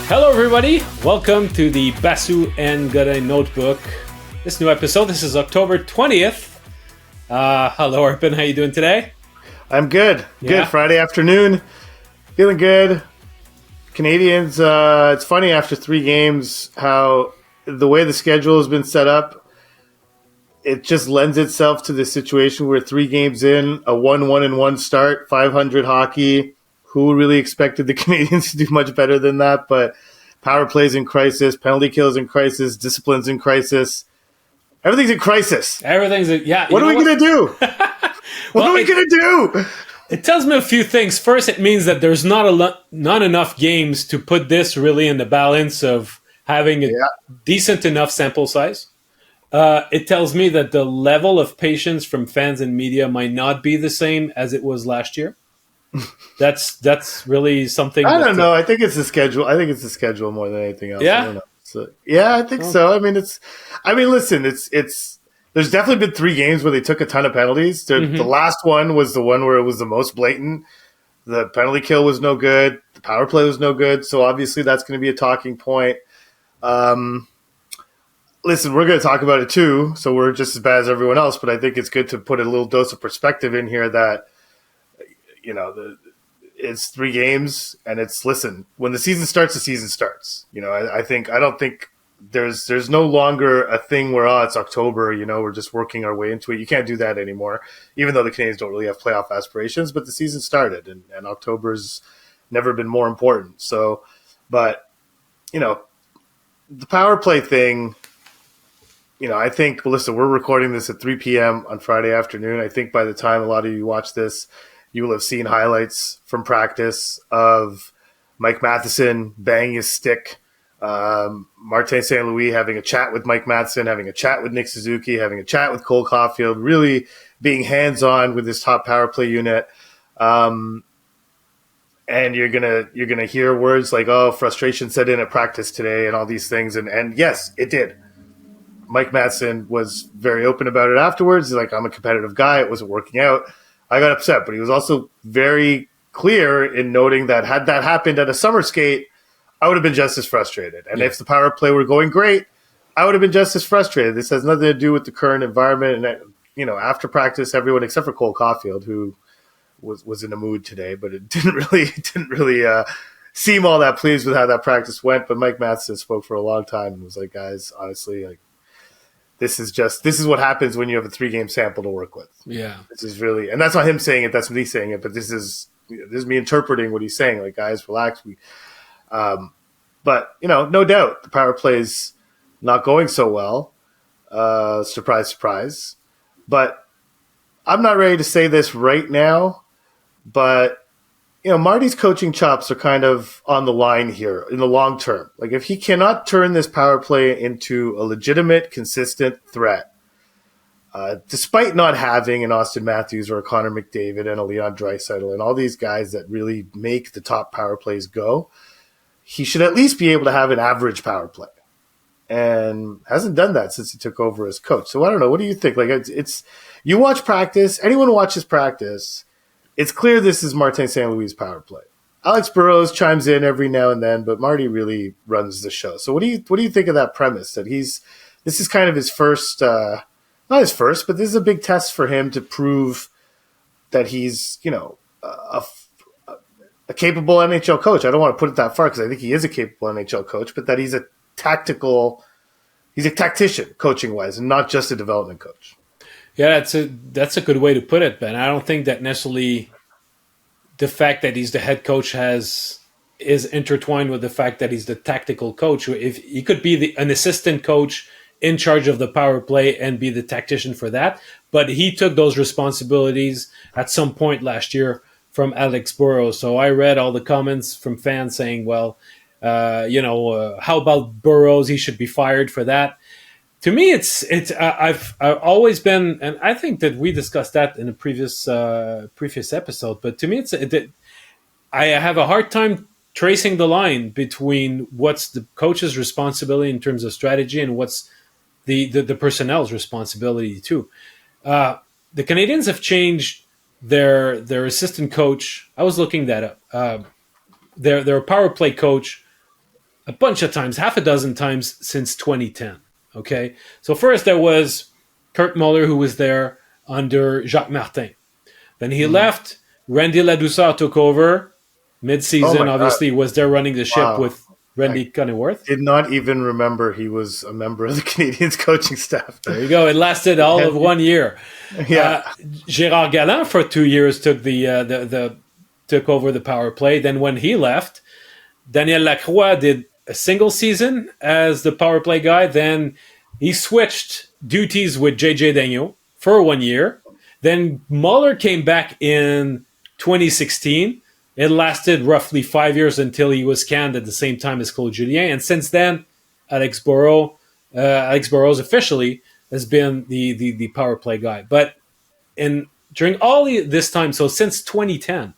Hello, everybody. Welcome to the Basu and Godin Notebook. This new episode. This is October 20th. Hello, Arpin. How you doing today? I'm good. Yeah? Good. Friday afternoon. Feeling good. Canadiens, it's funny after 3 games how the way the schedule has been set up, it just lends itself to this situation where 3 games in, a 1-1-1 start, 500 hockey. Who really expected the Canadiens to do much better than that? But power plays in crisis, penalty kills in crisis, disciplines in crisis. Everything's in crisis. Yeah. What are we going to do? What are we going to do? It tells me a few things. First, it means that there's not enough games to put this really in the balance of having a decent enough sample size. It tells me that the level of patience from fans and media might not be the same as it was last year. That's really something. I don't know. I think it's the schedule. I think it's the schedule more than anything else. Yeah? I don't know. So, yeah, I think so. Listen, it's. There's definitely been 3 games where they took a ton of penalties. The last one was the one where it was the most blatant. The penalty kill was no good. The power play was no good. So obviously that's going to be a talking point. Listen, we're going to talk about it too. So we're just as bad as everyone else. But I think it's good to put a little dose of perspective in here that, it's 3 games, and listen, when the season starts, the season starts. I don't think there's no longer a thing where, it's October, we're just working our way into it. You can't do that anymore, even though the Canadiens don't really have playoff aspirations, but the season started, and October's never been more important. So, but, the power play thing, I think, listen, we're recording this at 3 p.m. on Friday afternoon. I think by the time a lot of you watch this, you will have seen highlights from practice of Mike Matheson banging his stick, Martin St. Louis having a chat with Mike Matheson, having a chat with Nick Suzuki, having a chat with Joel Caufield, really being hands-on with his top power play unit. And you're gonna hear words like, frustration set in at practice today and all these things. And yes, it did. Mike Matheson was very open about it afterwards. He's like, I'm a competitive guy. It wasn't working out. I got upset, but he was also very clear in noting that had that happened at a summer skate, I would have been just as frustrated. And if the power play were going great, I would have been just as frustrated. This has nothing to do with the current environment. And, after practice, everyone except for Joel Caufield, who was in a mood today, but it didn't really seem all that pleased with how that practice went. But Mike Matheson spoke for a long time and was like, guys, honestly, this is what happens when you have a 3-game sample to work with. Yeah. This is really, and that's not him saying it, that's me saying it, but this is me interpreting what he's saying. Like, guys, relax. But, no doubt the power play's not going so well. Surprise, surprise. But I'm not ready to say this right now, but Marty's coaching chops are kind of on the line here in the long term. Like, if he cannot turn this power play into a legitimate, consistent threat, despite not having an Austin Matthews or a Connor McDavid and a Leon Draisaitl and all these guys that really make the top power plays go, he should at least be able to have an average power play. And hasn't done that since he took over as coach. So I don't know. What do you think? Like, it's you watch practice. Anyone watches practice, it's clear this is Martin St. Louis' power play. Alex Burrows chimes in every now and then, but Marty really runs the show. So what do you think of that premise? That this is kind of his first, not his first, but this is a big test for him to prove that he's a capable NHL coach. I don't want to put it that far because I think he is a capable NHL coach, but that he's a tactician coaching wise, and not just a development coach. Yeah, that's a good way to put it, Ben. I don't think that necessarily the fact that he's the head coach is intertwined with the fact that he's the tactical coach. If he could be an assistant coach in charge of the power play and be the tactician for that, but he took those responsibilities at some point last year from Alex Burrows. So I read all the comments from fans saying, well, how about Burrows? He should be fired for that. To me, I've always been, and I think that we discussed that in a previous episode. But to me, I have a hard time tracing the line between what's the coach's responsibility in terms of strategy and what's the personnel's responsibility too. The Canadiens have changed their assistant coach. I was looking that up. Their power play coach a bunch of times, half a dozen times since 2010. Okay, so first there was Kurt Muller, who was there under Jacques Martin. Then he left. Randy Ladouceur took over Oh mid-season. my God. Obviously, was there running the ship Wow. with I Randy Cunninghworth. did not even remember he was a member of the Canadiens coaching staff. There you go. It lasted all of 1 year. Yeah. Gérard Galland for 2 years took the took over the power play. Then when he left, Daniel Lacroix did a single season as the power play guy. Then he switched duties with JJ Daigneault for 1 year. Then Muller came back in 2016. It lasted roughly 5 years until he was canned at the same time as Claude Julien. And since then, Alex Burrows officially has been the power play guy. But during all this time, so since 2010,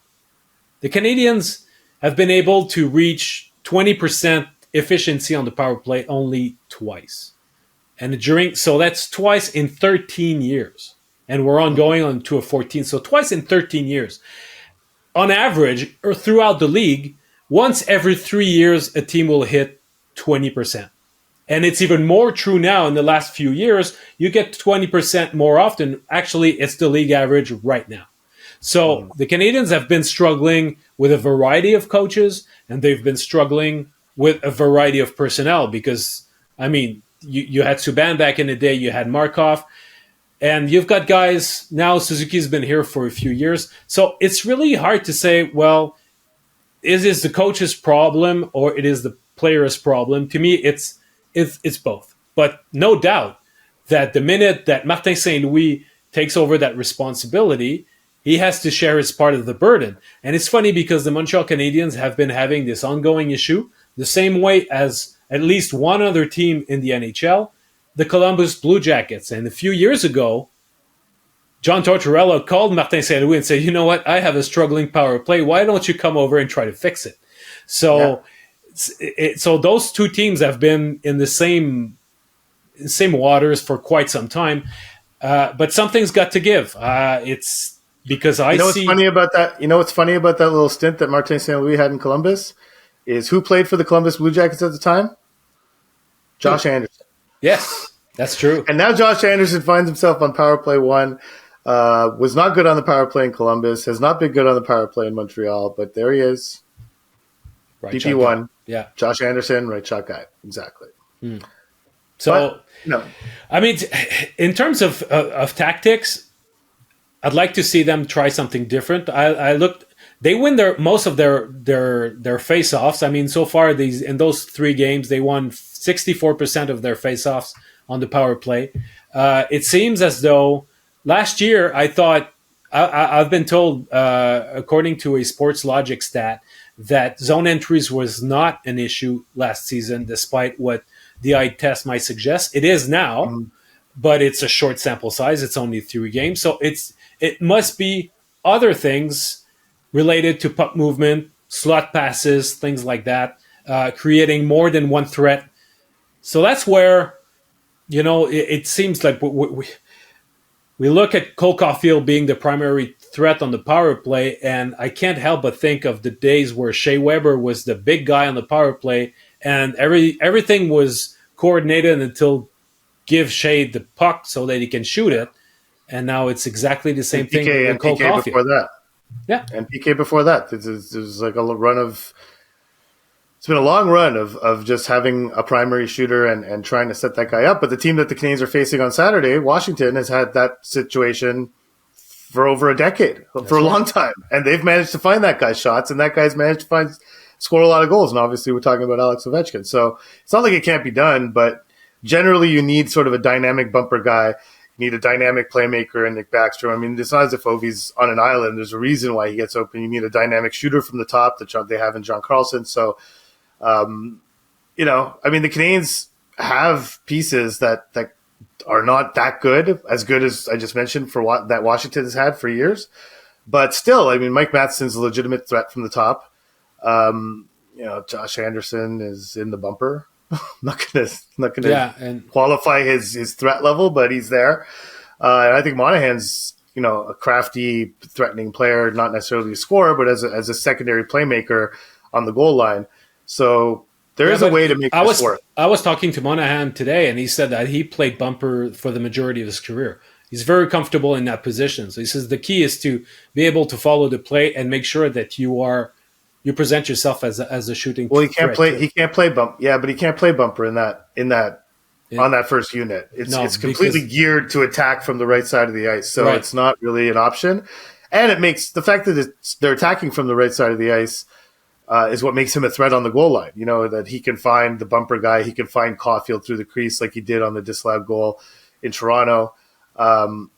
the Canadiens have been able to reach 20% efficiency on the power play only twice. So that's twice in 13 years. And we're ongoing on to a 14. So twice in 13 years. On average, or throughout the league, once every 3 years, a team will hit 20%. And it's even more true now in the last few years. You get 20% more often. Actually, it's the league average right now. So the Canadiens have been struggling with a variety of coaches, and they've been struggling with a variety of personnel because, I mean, you had Subban back in the day, you had Markov, and you've got guys now. Suzuki's been here for a few years. So it's really hard to say, well, is this the coach's problem or it is the player's problem? To me, it's both. But no doubt that the minute that Martin St. Louis takes over that responsibility, he has to share his part of the burden. And it's funny because the Montreal Canadiens have been having this ongoing issue the same way as at least one other team in the NHL, the Columbus Blue Jackets. And a few years ago, John Tortorella called Martin St. Louis and said, you know what, I have a struggling power play. Why don't you come over and try to fix it? So, so those two teams have been in the same waters for quite some time. But something's got to give. It's because I what's funny about that? You know what's funny about that little stint that Martin St. Louis had in Columbus is who played for the Columbus Blue Jackets at the time? Josh Anderson. Yes, that's true. And now Josh Anderson finds himself on power play one. Was not good on the power play in Columbus. Has not been good on the power play in Montreal. But there he is. Right PP1. Yeah. Josh Anderson, right shot guy. Exactly. So, but, no. I mean, in terms of tactics, I'd like to see them try something different. I looked. They win most of their face-offs. I mean, so far in those 3 games, they won 64% of their face-offs on the power play. It seems as though last year, I thought I've been told, according to a Sports Logic stat, that zone entries was not an issue last season, despite what the eye test might suggest. It is now, but it's a short sample size. It's only 3 games, so it must be other things related to puck movement, slot passes, things like that, creating more than one threat. So that's where, it seems like we look at Cole Caufield being the primary threat on the power play, and I can't help but think of the days where Shea Weber was the big guy on the power play, and everything was coordinated until give Shea the puck so that he can shoot it. And now it's exactly the same thing with Cole Caufield. Before that. Yeah. And PK before that. There's like a run of – it's been a long run of just having a primary shooter and trying to set that guy up. But the team that the Canadiens are facing on Saturday, Washington, has had that situation for over a decade, for a long time. And they've managed to find that guy's shots, and that guy's managed to score a lot of goals. And obviously we're talking about Alex Ovechkin. So it's not like it can't be done, but generally you need sort of a dynamic bumper guy. You need a dynamic playmaker in Nick Backstrom. I mean, it's not as if Ovi's on an island. There's a reason why he gets open. You need a dynamic shooter from the top that they have in John Carlson. So, I mean, the Canadiens have pieces that are not that good as I just mentioned for what that Washington has had for years. But still, I mean, Mike Matheson's a legitimate threat from the top. Josh Anderson is in the bumper. not gonna qualify his threat level, but he's there. And I think Monahan's a crafty, threatening player, not necessarily a scorer, but as a secondary playmaker on the goal line. So There Yeah, is a but way to make this work. I was talking to Monahan today, and he said that he played bumper for the majority of his career. He's very comfortable in that position. So he says the key is to be able to follow the play and make sure that you present yourself as a shooting Well, threat too. He can't play bump. Yeah, but he can't play bumper in that It, on that first unit. no, It's completely because geared to attack from the right side of the ice, so right, it's not really an option. And it makes the fact that they're attacking from the right side of the ice is what makes him a threat on the goal line. You know, that he can find the bumper guy, he can find Caufield through the crease like he did on the disallowed goal in Toronto. Um,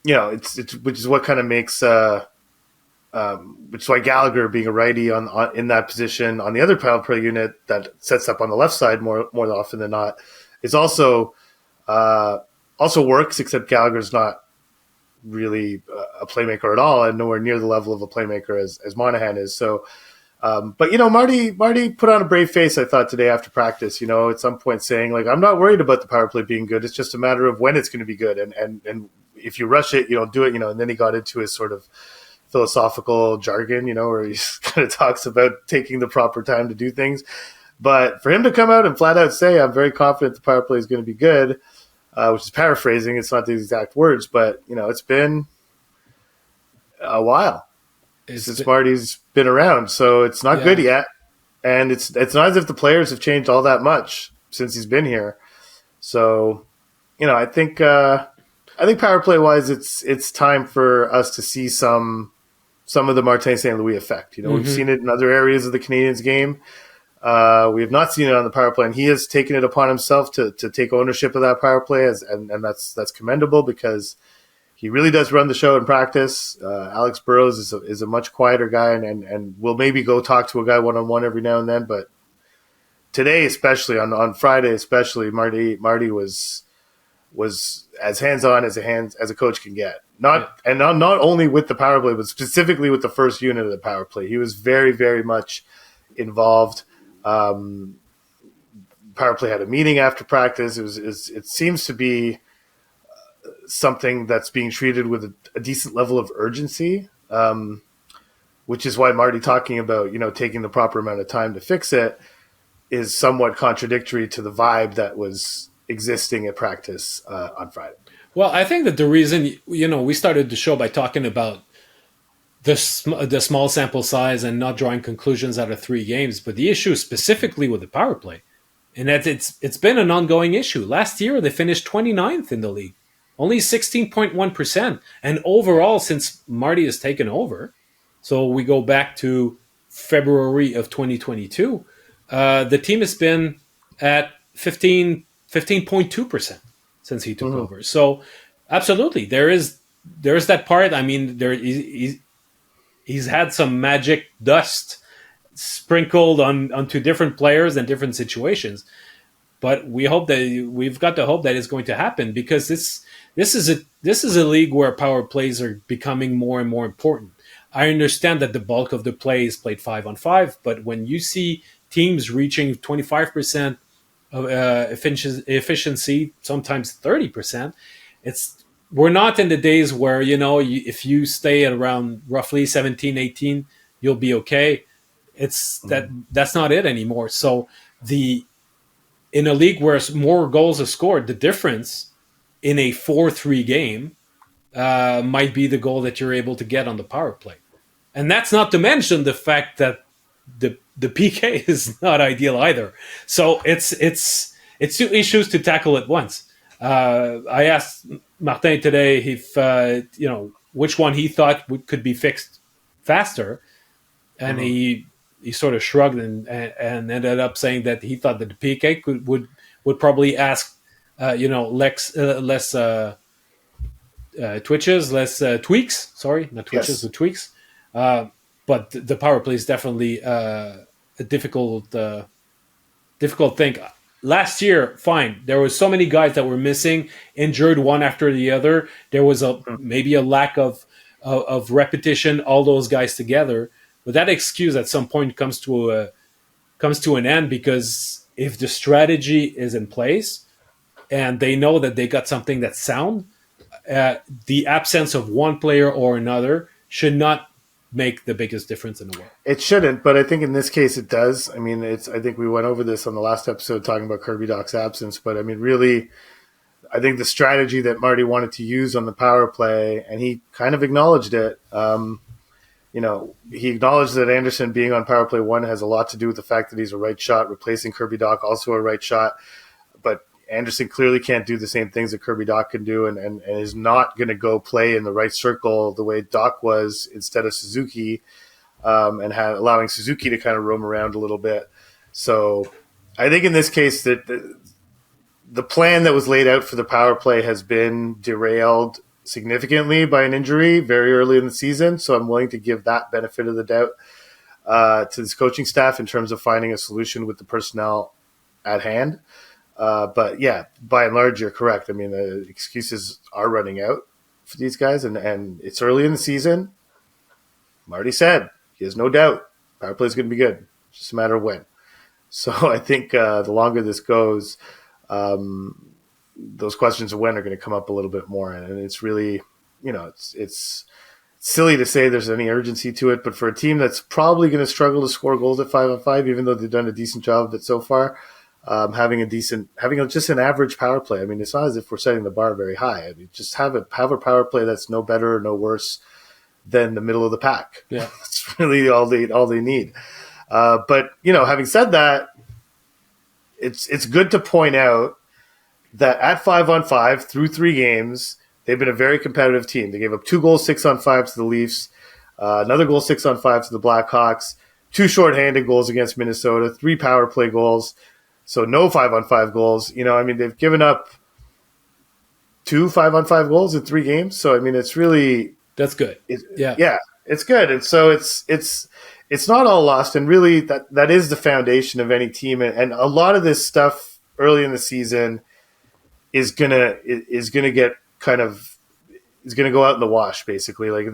you know, it's which is what kind of makes which is why Gallagher being a righty on in that position on the other power play unit that sets up on the left side more often than not is also works. Except Gallagher's not really a playmaker at all, and nowhere near the level of a playmaker as Monahan is. So, but you know, Marty put on a brave face, I thought, today after practice. You know, at some point saying like, I'm not worried about the power play being good. It's just a matter of when it's going to be good, and if you rush it, you don't do it. You know, and then he got into his sort of philosophical jargon, you know, where he kind of talks about taking the proper time to do things. But for him to come out and flat out say, I'm very confident the power play is going to be good, which is paraphrasing. It's not the exact words, but, you know, it's been a while since Marty's been around. So it's not good yet. And it's not as if the players have changed all that much since he's been here. So, you know, I think power play wise, it's time for us to see some of the Martin St. Louis effect. You know, we've seen it in other areas of the Canadiens game. We have not seen it on the power play, and he has taken it upon himself to take ownership of that power play, and that's commendable because he really does run the show in practice. Alex Burrows is a much quieter guy, and will maybe go talk to a guy one-on-one every now and then. But today, especially on Friday, especially Marty was as hands-on as a coach can get. Not only with the power play, but specifically with the first unit of the power play. He was very, very much involved. Power play had a meeting after practice. It seems to be something that's being treated with a decent level of urgency, which is why Marty talking about, you know, taking the proper amount of time to fix it is somewhat contradictory to the vibe that was existing at practice on Friday. well, I think that the reason, you know, we started the show by talking about the small sample size and not drawing conclusions out of 3 games, but the issue specifically with the power play, and that it's been an ongoing issue. Last year they finished 29th in the league, only 16.1%, and overall since Marty has taken over, so we go back to February of 2022, the team has been at 15.2% since he took over. So absolutely, there is that part. I mean, he's had some magic dust sprinkled onto different players and different situations, but we've got to hope that it's going to happen because this is a league where power plays are becoming more and more important. I understand that the bulk of the play is played 5-on-5, but when you see teams reaching 25% of efficiency, sometimes 30%, we're not in the days where, you know, if you stay at around roughly 17, 18, you'll be okay. That's not it anymore. So in a league where more goals are scored, the difference in a 4-3 game might be the goal that you're able to get on the power play. And that's not to mention the fact that the PK is not ideal either. So it's 2 issues to tackle at once. I asked Martin today if you know, which one he thought could be fixed faster, and he sort of shrugged and ended up saying that he thought that the PK would probably ask you know, less twitches, less tweaks. Sorry, not twitches, Yes. but tweaks. But the power play is definitely a difficult thing. Last year, fine, there was so many guys that were missing, injured one after the other. There was maybe a lack of repetition, all those guys together. But that excuse at some point comes to an end, because if the strategy is in place and they know that they got something that's sound, the absence of one player or another should not make the biggest difference in the world. It shouldn't, but I think in this case it does. I mean, I think we went over this on the last episode talking about Kirby Dach's absence, but I mean, really, I think the strategy that Marty wanted to use on the power play, and he kind of acknowledged it. He acknowledged that Anderson being on power play one has a lot to do with the fact that he's a right shot, replacing Kirby Dach, also a right shot. But Anderson clearly can't do the same things that Kirby Dach can do, and is not going to go play in the right circle the way Dach was instead of Suzuki. And allowing Suzuki to kind of roam around a little bit. So I think in this case that the plan that was laid out for the power play has been derailed significantly by an injury very early in the season. So I'm willing to give that benefit of the doubt to this coaching staff in terms of finding a solution with the personnel at hand. But yeah, by and large, you're correct. I mean, the excuses are running out for these guys, and it's early in the season. Marty said, he has no doubt power play is going to be good. It's just a matter of when. So I think the longer this goes, those questions of when are going to come up a little bit more. And it's really, it's silly to say there's any urgency to it, but for a team that's probably going to struggle to score goals at 5-on-5, even though they've done a decent job of it so far, having just an average power play. I mean, it's not as if we're setting the bar very high. I mean, just have a power play that's no better or no worse than the middle of the pack. Yeah, that's really all they need. But having said that, it's good to point out that at 5-on-5 through 3 games, they've been a very competitive team. They gave up 2 goals 6-on-5 to the Leafs, another goal 6-on-5 to the Blackhawks, 2 shorthanded goals against Minnesota, 3 power play goals, so no 5-on-5 goals. They've given up 2 5-on-5 goals in 3 games. So it's really. That's good. Yeah, it's good. And so it's not all lost. And really that is the foundation of any team. And a lot of this stuff early in the season is gonna get is gonna go out in the wash, basically. Like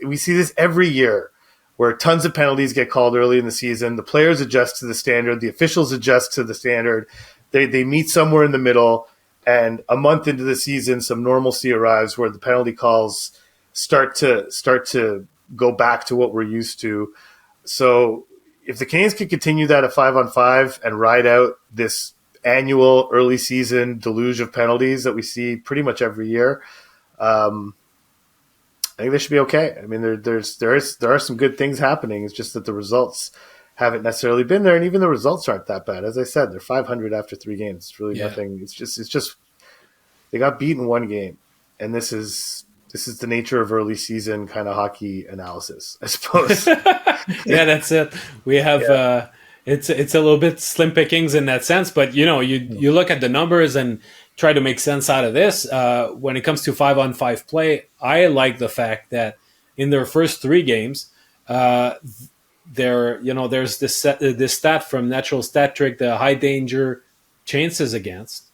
we see this every year where tons of penalties get called early in the season. The players adjust to the standard. The officials adjust to the standard. They meet somewhere in the middle. And a month into the season, some normalcy arrives where the penalty calls start to go back to what we're used to. So if the Canadiens can continue that at 5-on-5 and ride out this annual early season deluge of penalties that we see pretty much every year, I think they should be okay. I mean, there are some good things happening. It's just that the results haven't necessarily been there, and even the results aren't that bad. As I said, they're 500 after 3 games. It's really nothing. It's just they got beaten 1 game, and this is the nature of early season kind of hockey analysis, I suppose. Yeah, that's it. We have it's a little bit slim pickings in that sense, but you look at the numbers and try to make sense out of this. When it comes to 5-on-5 play, I like the fact that in their first 3 games, there's this stat from Natural Stat Trick, the high danger chances against.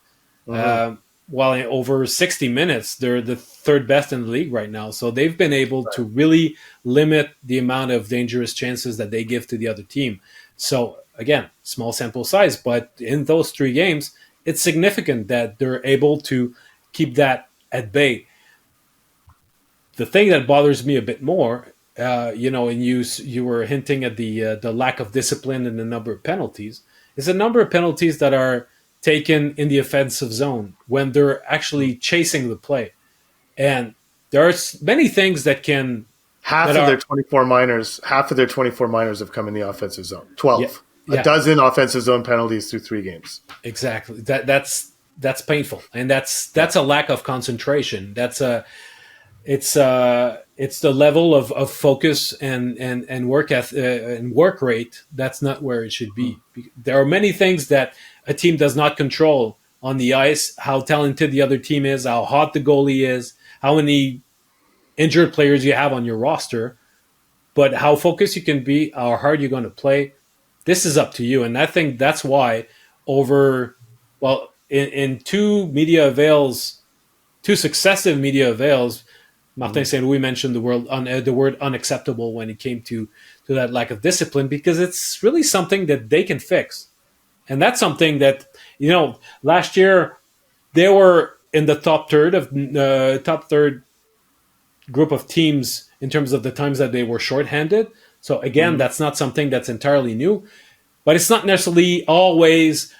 While in over 60 minutes, they're the 3rd best in the league right now. So they've been able to really limit the amount of dangerous chances that they give to the other team. So again, small sample size, but in those 3 games, it's significant that they're able to keep that at bay. The thing that bothers me a bit more, and you were hinting at the lack of discipline and the number of penalties, is the number of penalties that are taken in the offensive zone when they're actually chasing the play. And there are many things that can... Half of their 24 minors have come in the offensive zone. 12. Yeah. A dozen offensive zone penalties through 3 games. Exactly. That's painful. And that's a lack of concentration. It's the level of focus and work and work rate that's not where it should be. There are many things that a team does not control on the ice: how talented the other team is, how hot the goalie is, how many injured players you have on your roster. But how focused you can be, how hard you're going to play, this is up to you. And I think that's why in 2 successive media avails, Martin St. Louis mentioned the word unacceptable when it came to that lack of discipline, because it's really something that they can fix. And that's something that, last year they were in the top third group of teams in terms of the times that they were shorthanded. So again, that's not something that's entirely new, but it's not necessarily always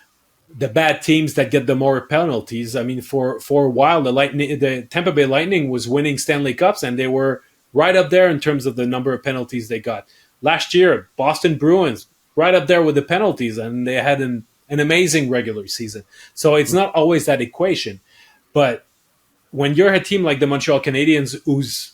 the bad teams that get the more penalties. I mean, for a while, the Tampa Bay Lightning was winning Stanley Cups, and they were right up there in terms of the number of penalties they got. Last year, Boston Bruins right up there with the penalties, and they had an amazing regular season. So it's not always that equation, but when you're a team like the Montreal Canadiens, who's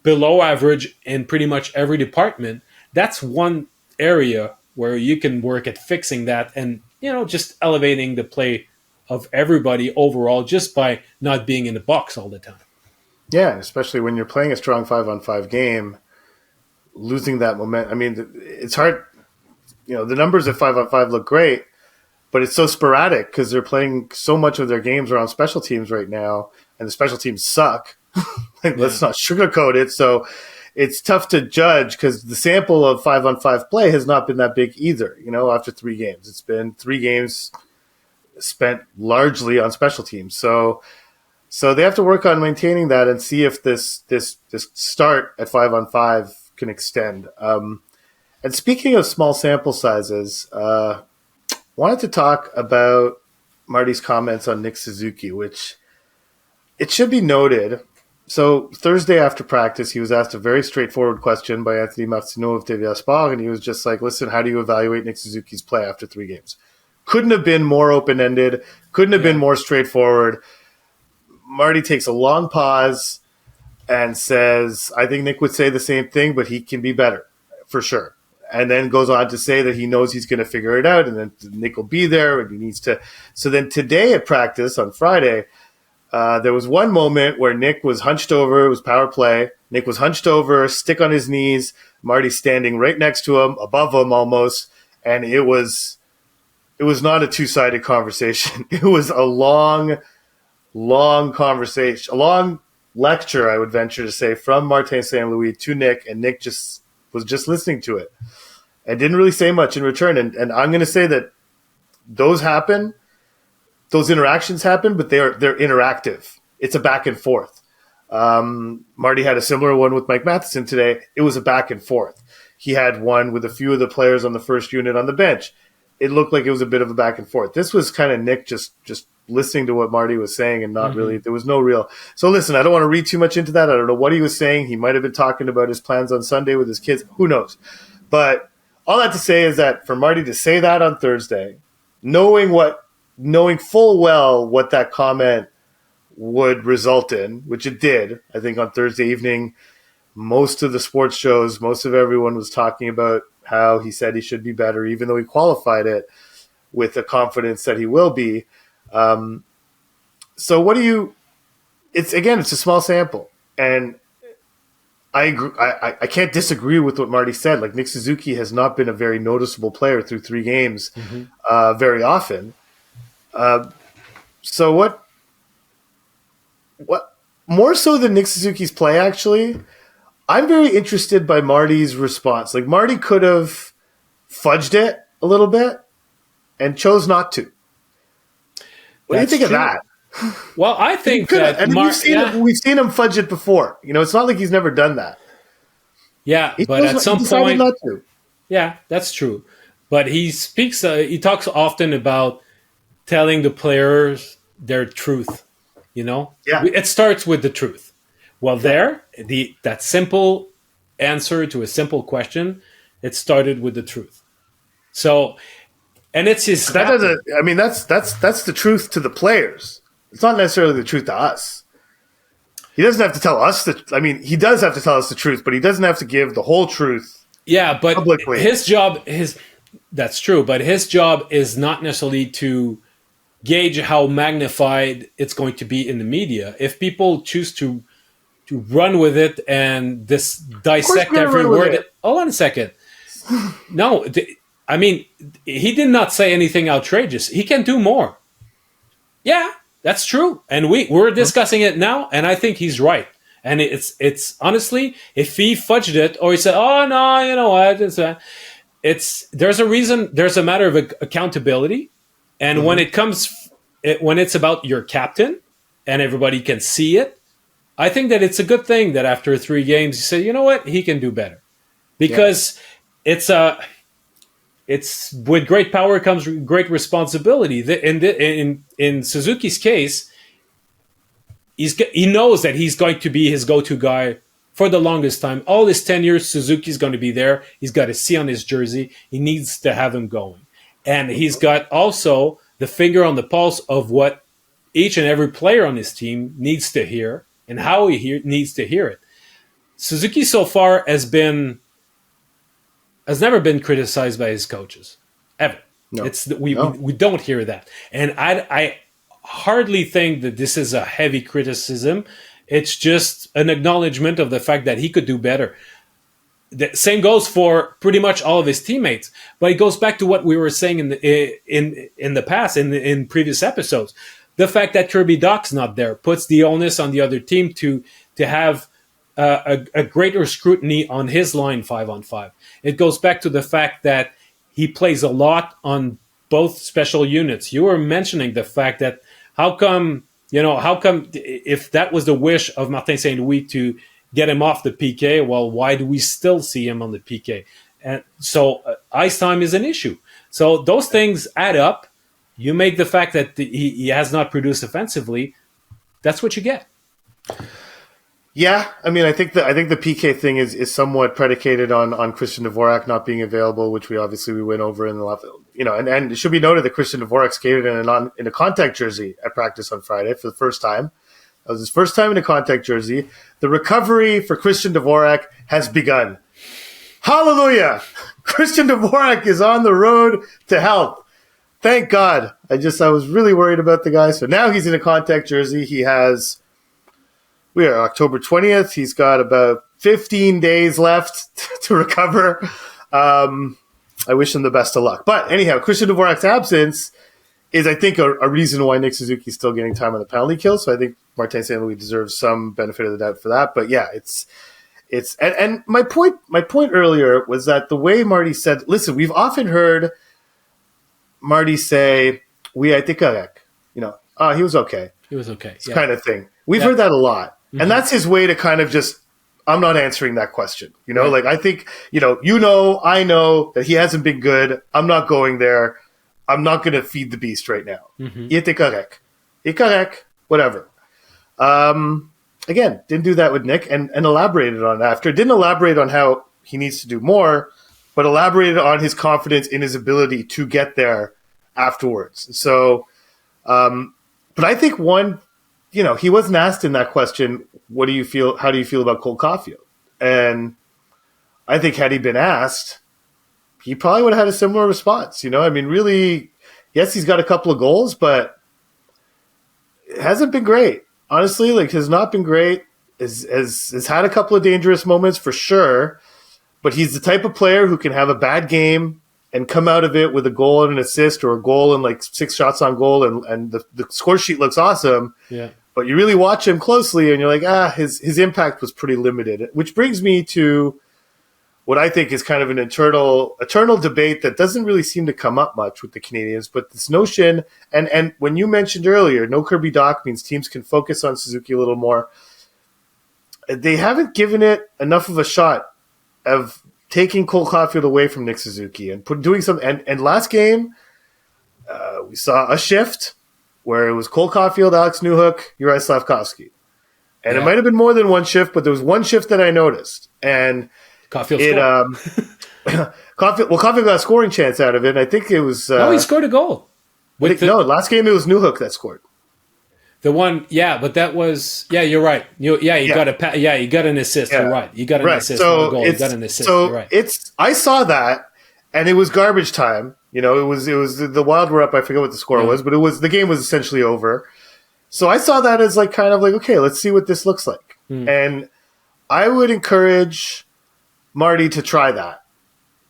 below average in pretty much every department, that's one area where you can work at fixing that and, just elevating the play of everybody overall just by not being in the box all the time. Yeah, especially when you're playing a strong 5-on-5 game, losing that momentum. I mean, it's hard. The numbers at 5-on-5 look great, but it's so sporadic because they're playing so much of their games around special teams right now, and the special teams suck. Let's not sugarcoat it. So it's tough to judge because the sample of 5-on-5 play has not been that big either. After 3 games, it's been 3 games spent largely on special teams. So they have to work on maintaining that and see if this start at 5-on-5 can extend. And speaking of small sample sizes, wanted to talk about Marty's comments on Nick Suzuki, which it should be noted. So Thursday after practice, he was asked a very straightforward question by Anthony Martineau of TVA Sport, and he was just like, listen, how do you evaluate Nick Suzuki's play after 3 games? Couldn't have been more open-ended, couldn't have been more straightforward. Marty takes a long pause and says, I think Nick would say the same thing, but he can be better, for sure. And then goes on to say that he knows he's going to figure it out, and then Nick will be there, and he needs to. So then today at practice on Friday, there was one moment where Nick was hunched over. It was power play. Nick was hunched over, stick on his knees. Marty's standing right next to him, above him almost, and it was not a two-sided conversation. It was a long conversation, a long lecture, I would venture to say, from Martin St. Louis to Nick, and Nick was just listening to it and didn't really say much in return. And I'm going to say that those interactions happen, but they're interactive. It's a back and forth. Marty had a similar one with Mike Matheson today. It was a back and forth. He had one with a few of the players on the first unit on the bench. It looked like it was a bit of a back and forth. This was kind of Nick just listening to what Marty was saying and not really, there was no real. So listen, I don't want to read too much into that. I don't know what he was saying. He might have been talking about his plans on Sunday with his kids. Who knows? But all that to say is that for Marty to say that on Thursday, knowing full well what that comment would result in, which it did, I think on Thursday evening, most of the sports shows, most of everyone was talking about how he said he should be better, even though he qualified it with the confidence that he will be. So it's a small sample, and I agree. I can't disagree with what Marty said. Like, Nick Suzuki has not been a very noticeable player through 3 games very often. So what more so than Nick Suzuki's play, actually, I'm very interested by Marty's response. Like, Marty could have fudged it a little bit and chose not to. What do you think of that? Well, I think that we've seen him fudge it before. It's not like he's never done that. Yeah, but at some point, not to. Yeah, that's true. But he speaks. He talks often about telling the players their truth. It starts with the truth. Well, that simple answer to a simple question, it started with the truth. So. And it's his. That's the truth to the players. It's not necessarily the truth to us. He doesn't have to tell us he does have to tell us the truth, but he doesn't have to give the whole truth. Yeah, but publicly. That's true. But his job is not necessarily to gauge how magnified it's going to be in the media. If people choose to run with it and dissect every word, hold on a second. No. He did not say anything outrageous. He can do more. Yeah, that's true. And we're discussing it now, and I think he's right. And it's honestly, if he fudged it or he said, "Oh no, you know what?" There's a reason. There's a matter of accountability, and when it's about your captain, and everybody can see it, I think that it's a good thing that after 3 games, you say, you know what, he can do better, because it's it's with great power comes great responsibility. In Suzuki's case, he knows that he's going to be his go-to guy for the longest time. All his tenure, Suzuki's going to be there. He's got a C on his jersey. He needs to have him going. And he's got also the finger on the pulse of what each and every player on his team needs to hear and how needs to hear it. Suzuki so far has never been criticized by his coaches, ever. No. We don't hear that. And I hardly think that this is a heavy criticism. It's just an acknowledgement of the fact that he could do better. The same goes for pretty much all of his teammates. But it goes back to what we were saying in the past, in previous episodes. The fact that Kirby Dach's not there puts the onus on the other team to have a greater scrutiny on his line 5-on-5. It goes back to the fact that he plays a lot on both special units. You were mentioning the fact that how come if that was the wish of Martin St. Louis to get him off the PK, well, why do we still see him on the PK? And so ice time is an issue. So those things add up. You make the fact that he has not produced offensively, that's what you get. Yeah, I mean, I think the PK thing is somewhat predicated on Christian Dvorak not being available, which we went over in the last, and it should be noted that Christian Dvorak skated in a contact jersey at practice on Friday for the first time. That was his first time in a contact jersey. The recovery for Christian Dvorak has begun. Hallelujah! Christian Dvorak is on the road to health. Thank God. I was really worried about the guy. So now he's in a contact jersey. We are October 20th. He's got about 15 days left to recover. I wish him the best of luck. But anyhow, Christian Dvorak's absence is, I think, a reason why Nick Suzuki is still getting time on the penalty kill. So I think Martin St. Louis deserves some benefit of the doubt for that. But yeah, and my point earlier was that the way Marty said, listen, we've often heard Marty say, I think he was okay. He was okay. Yeah. Kind of thing. We've heard that a lot. Mm-hmm. And that's his way to kind of just, I'm not answering that question. Right. Like I think, I know that he hasn't been good. I'm not going there. I'm not going to feed the beast right now. Mm-hmm. Whatever. Again, didn't do that with Nick and elaborated on it after. Didn't elaborate on how he needs to do more, but elaborated on his confidence in his ability to get there afterwards. So, but I think he wasn't asked in that question, how do you feel about Cole Caufield? And I think had he been asked, he probably would have had a similar response. I mean, really, yes, he's got a couple of goals, but it hasn't been great. Honestly, has not been great. Has had a couple of dangerous moments for sure, but he's the type of player who can have a bad game and come out of it with a goal and an assist, or a goal and 6 shots on goal, and the score sheet looks awesome. Yeah. But you really watch him closely, and you're like, his impact was pretty limited. Which brings me to what I think is kind of an eternal debate that doesn't really seem to come up much with the Canadiens. But this notion, and when you mentioned earlier, no Kirby Dach means teams can focus on Suzuki a little more. They haven't given it enough of a shot of taking Cole Caufield away from Nick Suzuki and doing some. And last game, we saw a shift where it was Cole Caufield, Alex Newhook, Uri Slavkovsky. And it might have been more than one shift, but there was one shift that I noticed. And Caufield scored. Caufield got a scoring chance out of it. And I think it was... no, he scored a goal. Last game it was Newhook that scored. The one, but that was... Yeah, you're right. You got an assist. Yeah. You're right. You got an assist for a goal. You got an assist. So you're right. I saw that, and it was garbage time. It was the Wild were up. I forget what the score was, but the game was essentially over. So I saw that as okay, let's see what this looks like. And I would encourage Marty to try that.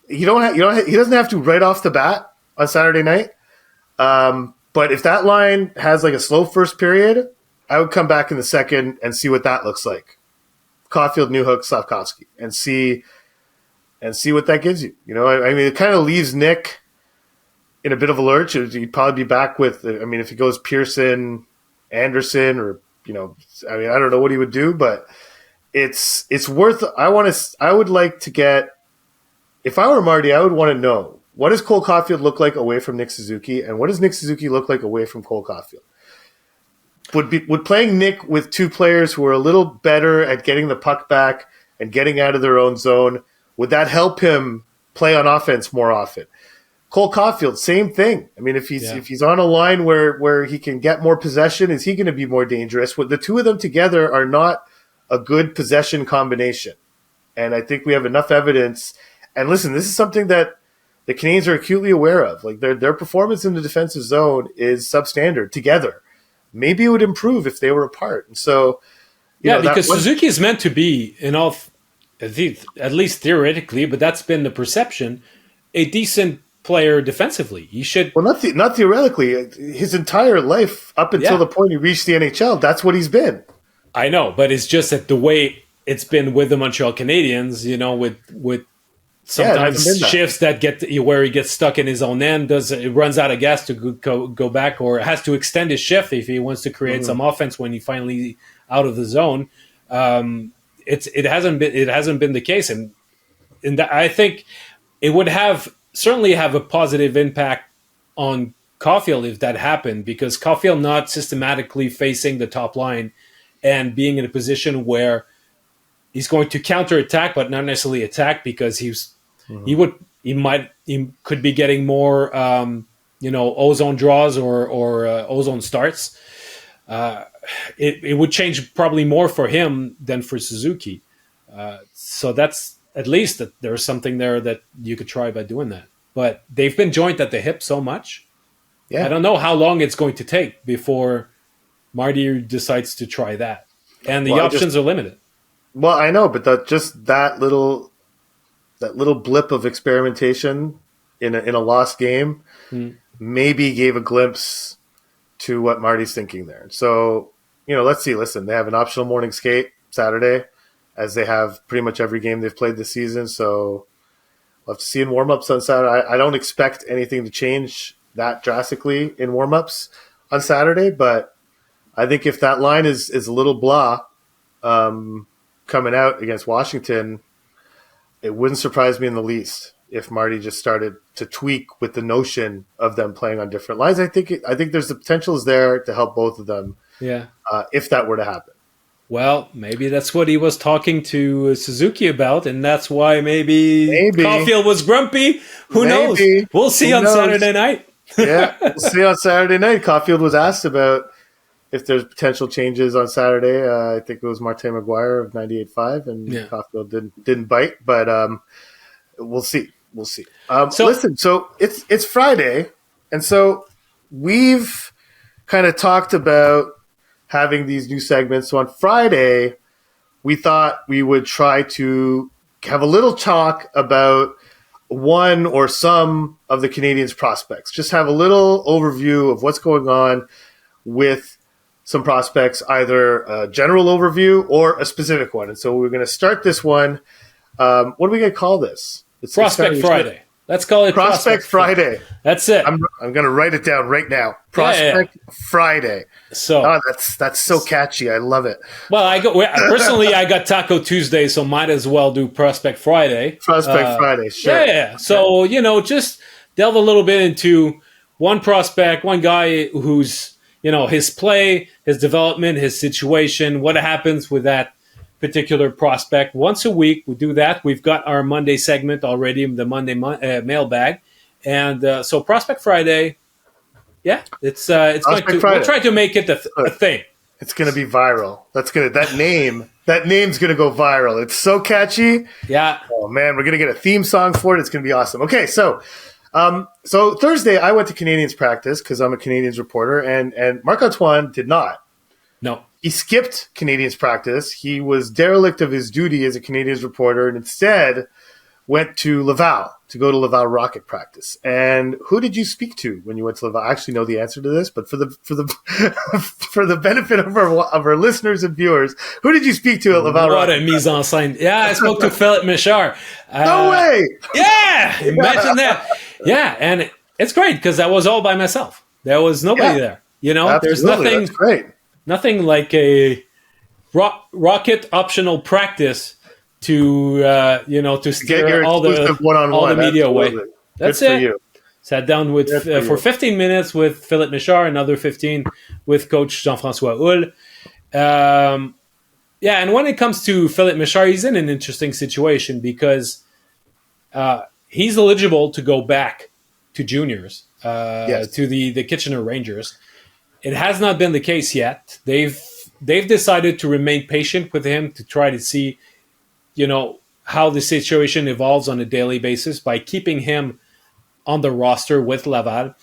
He doesn't have to right off the bat on Saturday night. But if that line has a slow first period, I would come back in the second and see what that looks like. Caufield, Newhook, Slavkovsky, and see what that gives you. I mean, it kind of leaves Nick in a bit of a lurch. He'd probably be back with, if he goes Pearson, Anderson, or I mean, I don't know what he would do, but it's worth. I would like to get. If I were Marty, I would want to know, what does Cole Caufield look like away from Nick Suzuki, and what does Nick Suzuki look like away from Cole Caufield? Would playing Nick with two players who are a little better at getting the puck back and getting out of their own zone, would that help him play on offense more often? Cole Caufield, same thing. I mean, if he's on a line where he can get more possession, is he going to be more dangerous? Well, the two of them together are not a good possession combination, and I think we have enough evidence. And listen, this is something that the Canadiens are acutely aware of. Like their performance in the defensive zone is substandard together. Maybe it would improve if they were apart. And so, because Suzuki is meant to be at least theoretically, but that's been the perception, a decent player defensively. He should. Well, not theoretically. His entire life up until the point he reached the NHL, that's what he's been. I know, but it's just that the way it's been with the Montreal Canadiens, with sometimes shifts that get where he gets stuck in his own end, it runs out of gas to go back, or has to extend his shift if he wants to create some offense when he finally out of the zone. It hasn't been the case, and I think it would certainly have a positive impact on Caufield if that happened, because Caufield not systematically facing the top line and being in a position where he's going to counterattack but not necessarily attack, because he could be getting more ozone draws or ozone starts. It would change probably more for him than for Suzuki. So that's at least that there's something there that you could try by doing that. But they've been joint at the hip so much. Yeah. I don't know how long it's going to take before Marty decides to try that. And the options are limited. Well, I know, but that little blip of experimentation in a lost game maybe gave a glimpse to what Marty's thinking there. So, let's see. Listen, they have an optional morning skate Saturday, as they have pretty much every game they've played this season. So we'll have to see in warm-ups on Saturday. I don't expect anything to change that drastically in warm-ups on Saturday, but I think if that line is a little blah coming out against Washington, it wouldn't surprise me in the least if Marty just started to tweak with the notion of them playing on different lines. I think there's the potential is there to help both of them. Yeah. If that were to happen. Well, maybe that's what he was talking to Suzuki about, and that's why maybe. Caufield was grumpy. Who knows? We'll see on Saturday night. Yeah, we'll see on Saturday night. Caufield was asked about if there's potential changes on Saturday. I think it was Martin McGuire of 98.5, and Caufield didn't bite, but we'll see. We'll see. Listen, so it's Friday, and so we've kind of talked about having these new segments. So on Friday, we thought we would try to have a little talk about one or some of the Canadiens' prospects. Just have a little overview of what's going on with some prospects, either a general overview or a specific one. And so we're going to start this one. What are we going to call this? Prospect Friday. Let's call it Prospect Friday. That's it. I'm going to write it down right now. Prospect Friday. So that's so catchy. I love it. Well, I got Taco Tuesday, so might as well do Prospect Friday. Prospect Friday, sure. Yeah. So just delve a little bit into one prospect, one guy who's his play, his development, his situation, what happens with that particular prospect. Once a week, we do that. We've got our Monday segment already, the Monday mailbag, and so Prospect Friday. Yeah, it's going to. We'll try to make it a thing. It's going to be viral. That name's going to go viral. It's so catchy. Yeah. Oh man, we're going to get a theme song for it. It's going to be awesome. Okay, so Thursday I went to Canadiens practice because I'm a Canadiens reporter, and Marc-Antoine did not. No. He skipped Canadiens practice. He was derelict of his duty as a Canadiens reporter and instead went to Laval to go to Laval Rocket practice. And who did you speak to when you went to Laval? I actually know the answer to this, but for the for the benefit of our listeners and viewers, who did you speak to at Laval Rocket? What a mise en scène. Yeah, I spoke to Filip Mesar. No way! Yeah! Imagine that. Yeah, and it's great because I was all by myself. There was nobody there. Absolutely. There's nothing. That's great. nothing like a rocket optional practice to to Get steer your exclusive one on all the one. media away. Absolutely. Good That's for it. you. Sat down with Good for for you. 15 minutes with Filip Mesar, another 15 with Coach Jean-François Houle. Yeah, and when it comes to Filip Mesar, he's in an interesting situation because he's eligible to go back to juniors, Yes. to the Kitchener Rangers. It has not been the case yet. They've decided to remain patient with him to try to see, how the situation evolves on a daily basis by keeping him on the roster with Laval.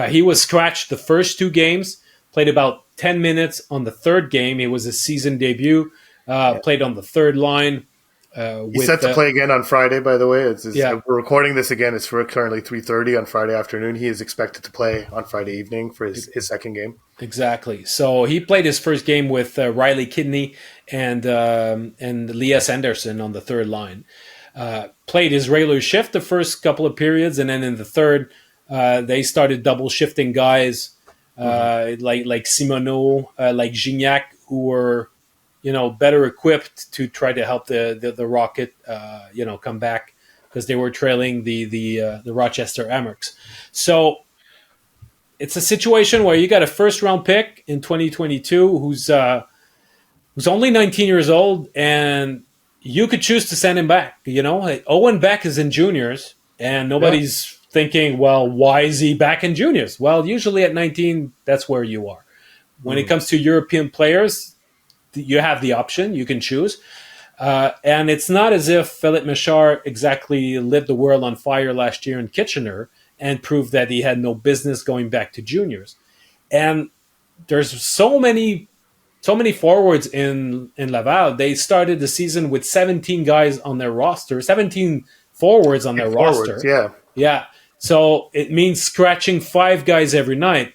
He was scratched the first two games, played about 10 minutes on the third game. It was a season debut, Yeah. played on the third line He's with, set to play again on Friday, by the way. yeah, We're recording this again. It's for currently 3:30 on Friday afternoon. He is expected to play on Friday evening for his second game. exactly. So he played his first game with Riley Kidney and Elias Anderson on the third line. Played his regular shift the first couple of periods, and then in the third, they started double shifting guys like Simoneau, like Gignac, who were better equipped to try to help the Rocket come back because they were trailing the Rochester Amerks. So it's a situation where you got a first round pick in 2022 who's only 19 years old, and you could choose to send him back. Like, Owen Beck is in juniors, and nobody's thinking, well, why is he back in juniors? Well, usually at 19, that's where you are. When it comes to European players, you have the option, you can choose. And it's not as if Filip Mesar exactly lit the world on fire last year in Kitchener and proved that he had no business going back to juniors. And there's so many forwards in Laval. They started the season with 17 guys on their roster, 17 forwards on their roster. Yeah. Yeah. So it means scratching 5 guys every night.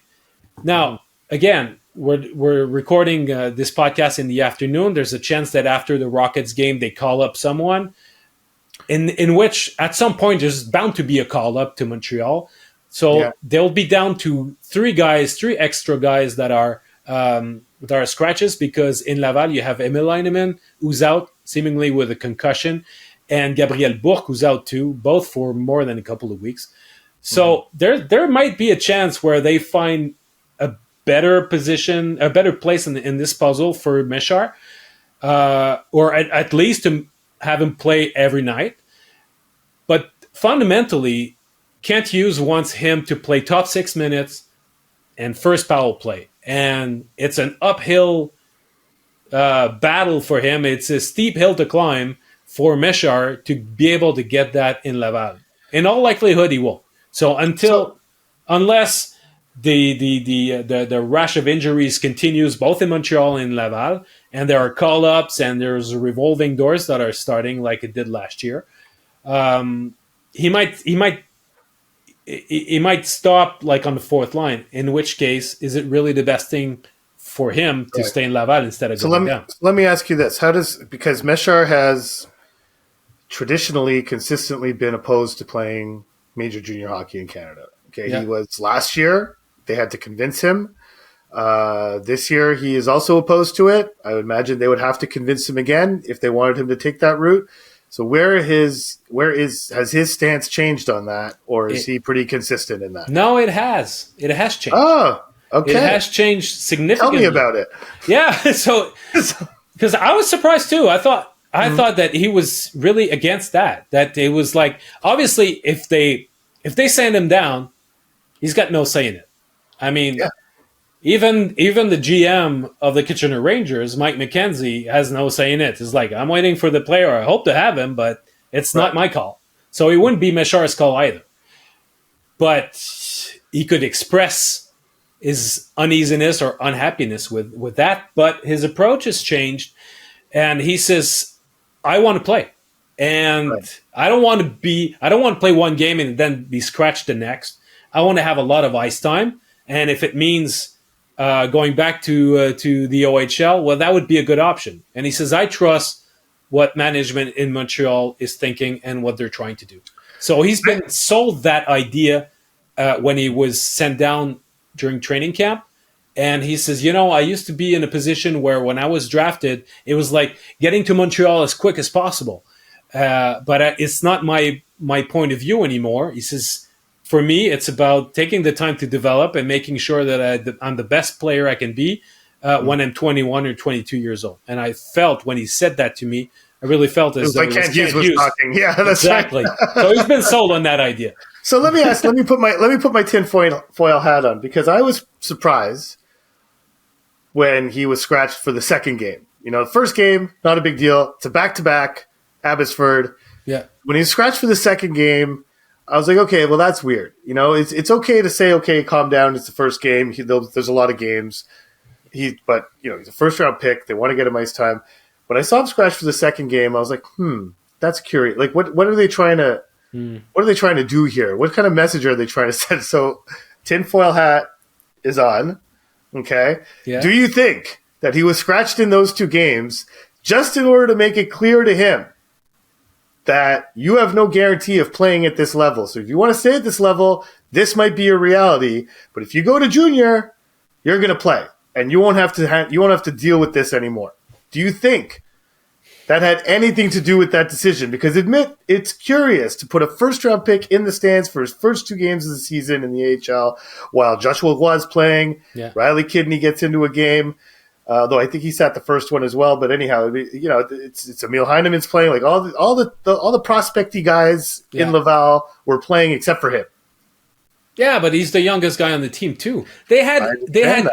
Now, again, we're recording this podcast in the afternoon. There's a chance that after the Rockets game, they call up someone in which at some point there's bound to be a call up to Montreal. So they'll be down to 3 extra guys that are scratches, because in Laval you have Emil Heinemann, who's out seemingly with a concussion, and Gabriel Bourque, who's out too, both for more than a couple of weeks. So there might be a chance where they find a better position, a better place in this puzzle for Mesar, or at least to have him play every night. But fundamentally, Kent Hughes wants him to play top 6 minutes and first power play. And it's an uphill battle for him. It's a steep hill to climb for Mesar to be able to get that in Laval. In all likelihood, he won't. So unless the rash of injuries continues both in Montreal and Laval, and there are call-ups and there's revolving doors that are starting like it did last year, he might stop like on the fourth line. In which case, is it really the best thing for him to stay in Laval instead of going down? Let me ask you this: because Mesar has traditionally, consistently been opposed to playing major junior hockey in Canada. Okay, He was last year. They had to convince him. This year, he is also opposed to it. I would imagine they would have to convince him again if they wanted him to take that route. So has his stance changed on that, or is he pretty consistent in that? No, it has. It has changed. Oh, okay. It has changed significantly. Tell me about it. Yeah, so because I was surprised too. I thought that he was really against that. That it was like, obviously if they send him down, he's got no say in it. I mean, even the GM of the Kitchener Rangers, Mike McKenzie, has no say in it. It's like, I'm waiting for the player. I hope to have him, but it's not my call. So it wouldn't be Mesar's call either. But he could express his uneasiness or unhappiness with that. But his approach has changed, and he says, I want to play. And I don't want to play one game and then be scratched the next. I want to have a lot of ice time. And if it means going back to the OHL, well, that would be a good option. And he says, I trust what management in Montreal is thinking and what they're trying to do. So he's been sold that idea when he was sent down during training camp. And he says, I used to be in a position where when I was drafted, it was like getting to Montreal as quick as possible. But it's not my point of view anymore. He says, for me, it's about taking the time to develop and making sure that I'm the best player I can be when I'm 21 or 22 years old. And I felt when he said that to me, I really felt as though like Kent Hughes was talking. Yeah, that's exactly. Right. So he's been sold on that idea. So let me put my tinfoil hat on, because I was surprised when he was scratched for the second game. The first game, not a big deal. It's a back-to-back, Abbotsford. Yeah. When he was scratched for the second game, I was like, okay, well, that's weird. It's okay to say, okay, calm down. It's the first game. There's a lot of games. But he's a first-round pick. They want to get him ice time. When I saw him scratched for the second game, I was like, that's curious. Like, what are they trying to what are they trying to do here? What kind of message are they trying to send? So, tinfoil hat is on. Okay. Yeah. Do you think that he was scratched in those two games just in order to make it clear to him that you have no guarantee of playing at this level? So if you want to stay at this level, this might be your reality. But if you go to junior, you're going to play, and you won't have to deal with this anymore. Do you think that had anything to do with that decision? Because admit, it's curious to put a first-round pick in the stands for his first two games of the season in the AHL while Joshua was playing. Yeah. Riley Kidney gets into a game, though I think he sat the first one as well. But anyhow, it's Emil Heineman's playing. Like all the prospecty guys in Laval were playing except for him. Yeah, but he's the youngest guy on the team too. They had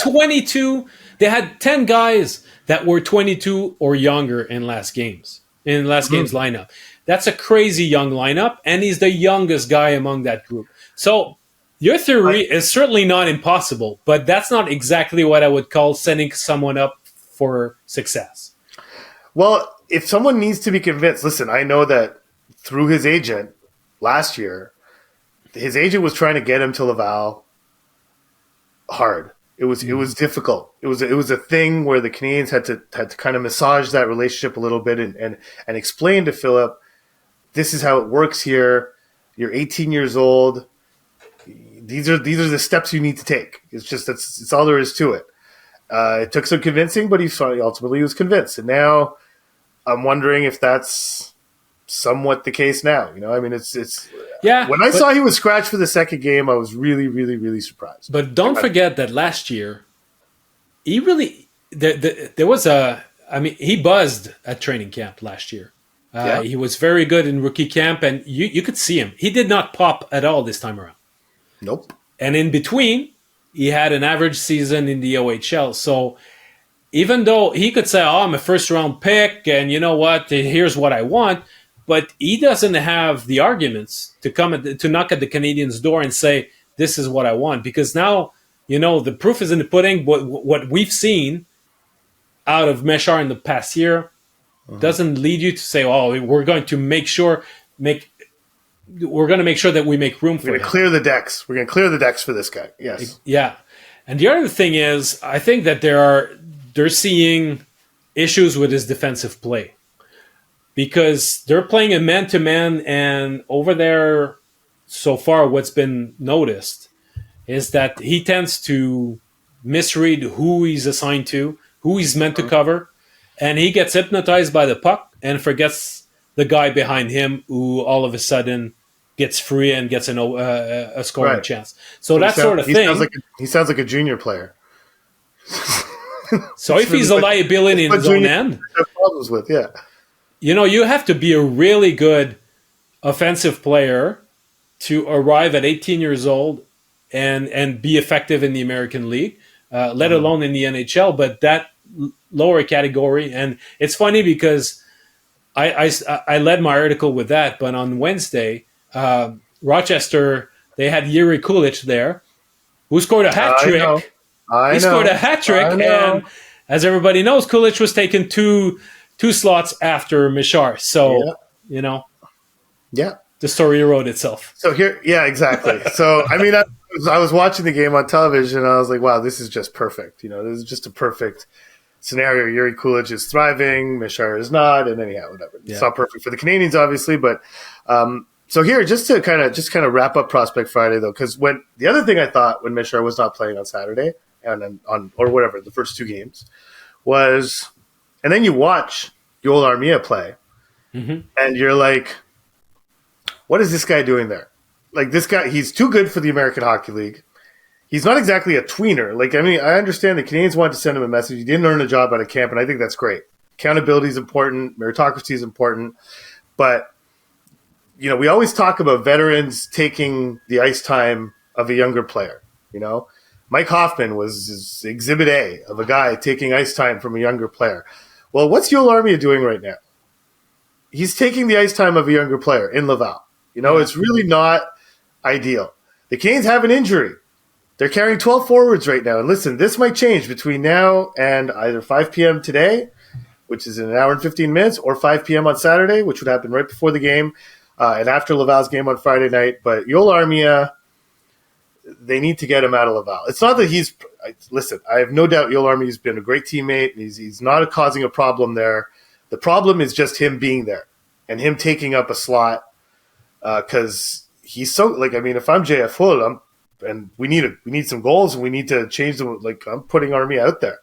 22. They had 10 guys that were 22 or younger in last game's lineup. That's a crazy young lineup, and he's the youngest guy among that group. So your theory is certainly not impossible, but that's not exactly what I would call setting someone up for success. Well, if someone needs to be convinced, listen, I know that through his agent last year, his agent was trying to get him to Laval hard. It was difficult. It was a thing where the Canadiens had to kind of massage that relationship a little bit and explain to Filip, this is how it works here. You're 18 years old. These are the steps you need to take. It's all there is to it. It took some convincing, but he ultimately was convinced. And now I'm wondering if that's somewhat the case now. I mean, it's yeah. When I saw he was scratched for the second game, I was really, really, really surprised. But don't forget that last year, he really there was he buzzed at training camp last year. He was very good in rookie camp, and you could see him. He did not pop at all this time around. Nope. And in between, he had an average season in the OHL. So even though he could say, "Oh, I'm a first-round pick, and you know what? Here's what I want." But he doesn't have the arguments to knock at the Canadiens' door and say, this is what I want. Because now, the proof is in the pudding. What we've seen out of Mesar in the past year doesn't lead you to say, oh, we're going to make sure that we make room for him. We're going to clear the decks. We're going to clear the decks for this guy. Yes. Yeah. And the other thing is, I think that they're seeing issues with his defensive play. Because they're playing a man-to-man, and over there, so far, what's been noticed is that he tends to misread who he's assigned to, who he's meant to cover, and he gets hypnotized by the puck and forgets the guy behind him who all of a sudden gets free and gets a scoring chance. So that sort of thing. He sounds like a junior player. So if he's a liability in his own end. Problems with, yeah. You have to be a really good offensive player to arrive at 18 years old and be effective in the American League, let alone in the NHL. But that lower category, and it's funny because I led my article with that. But on Wednesday, Rochester, they had Yuri Kulich there, who scored a hat trick. He scored a hat trick, and as everybody knows, Kulich was taken two slots after Mesar. So, the story wrote itself. So here, yeah, exactly. So, I mean, I was watching the game on television, and I was like, wow, this is just perfect. This is just a perfect scenario. Yuri Kulich is thriving, Mesar is not, and anyhow, whatever. It's not perfect for the Canadiens, obviously, but so here, just to kind of wrap up Prospect Friday, though, because the other thing I thought when Mesar was not playing on Saturday, on or whatever, the first 2 games, was, and then you watch Joel Armia play, and you're like, what is this guy doing there? Like, this guy, he's too good for the American Hockey League. He's not exactly a tweener. Like, I mean, I understand the Canadiens wanted to send him a message. He didn't earn a job out of camp, and I think that's great. Accountability is important. Meritocracy is important. But, you know, we always talk about veterans taking the ice time of a younger player, you know? Mike Hoffman was exhibit A of a guy taking ice time from a younger player. Well, what's Joel Armia doing right now? He's taking the ice time of a younger player in Laval. You know, it's really not ideal. The Canes have an injury. They're carrying 12 forwards right now. And listen, this might change between now and either 5 p.m. today, which is in an hour and 15 minutes, or 5 p.m. on Saturday, which would happen right before the game, and after Laval's game on Friday night. But Joel Armia, they need to get him out of Laval. It's not that he's – listen, I have no doubt Joel Armia has been a great teammate. He's not causing a problem there. The problem is just him being there and him taking up a slot because he's so – like, I mean, if I'm JF Hull, and we need some goals, and we need to change them. Like, I'm putting Armia out there.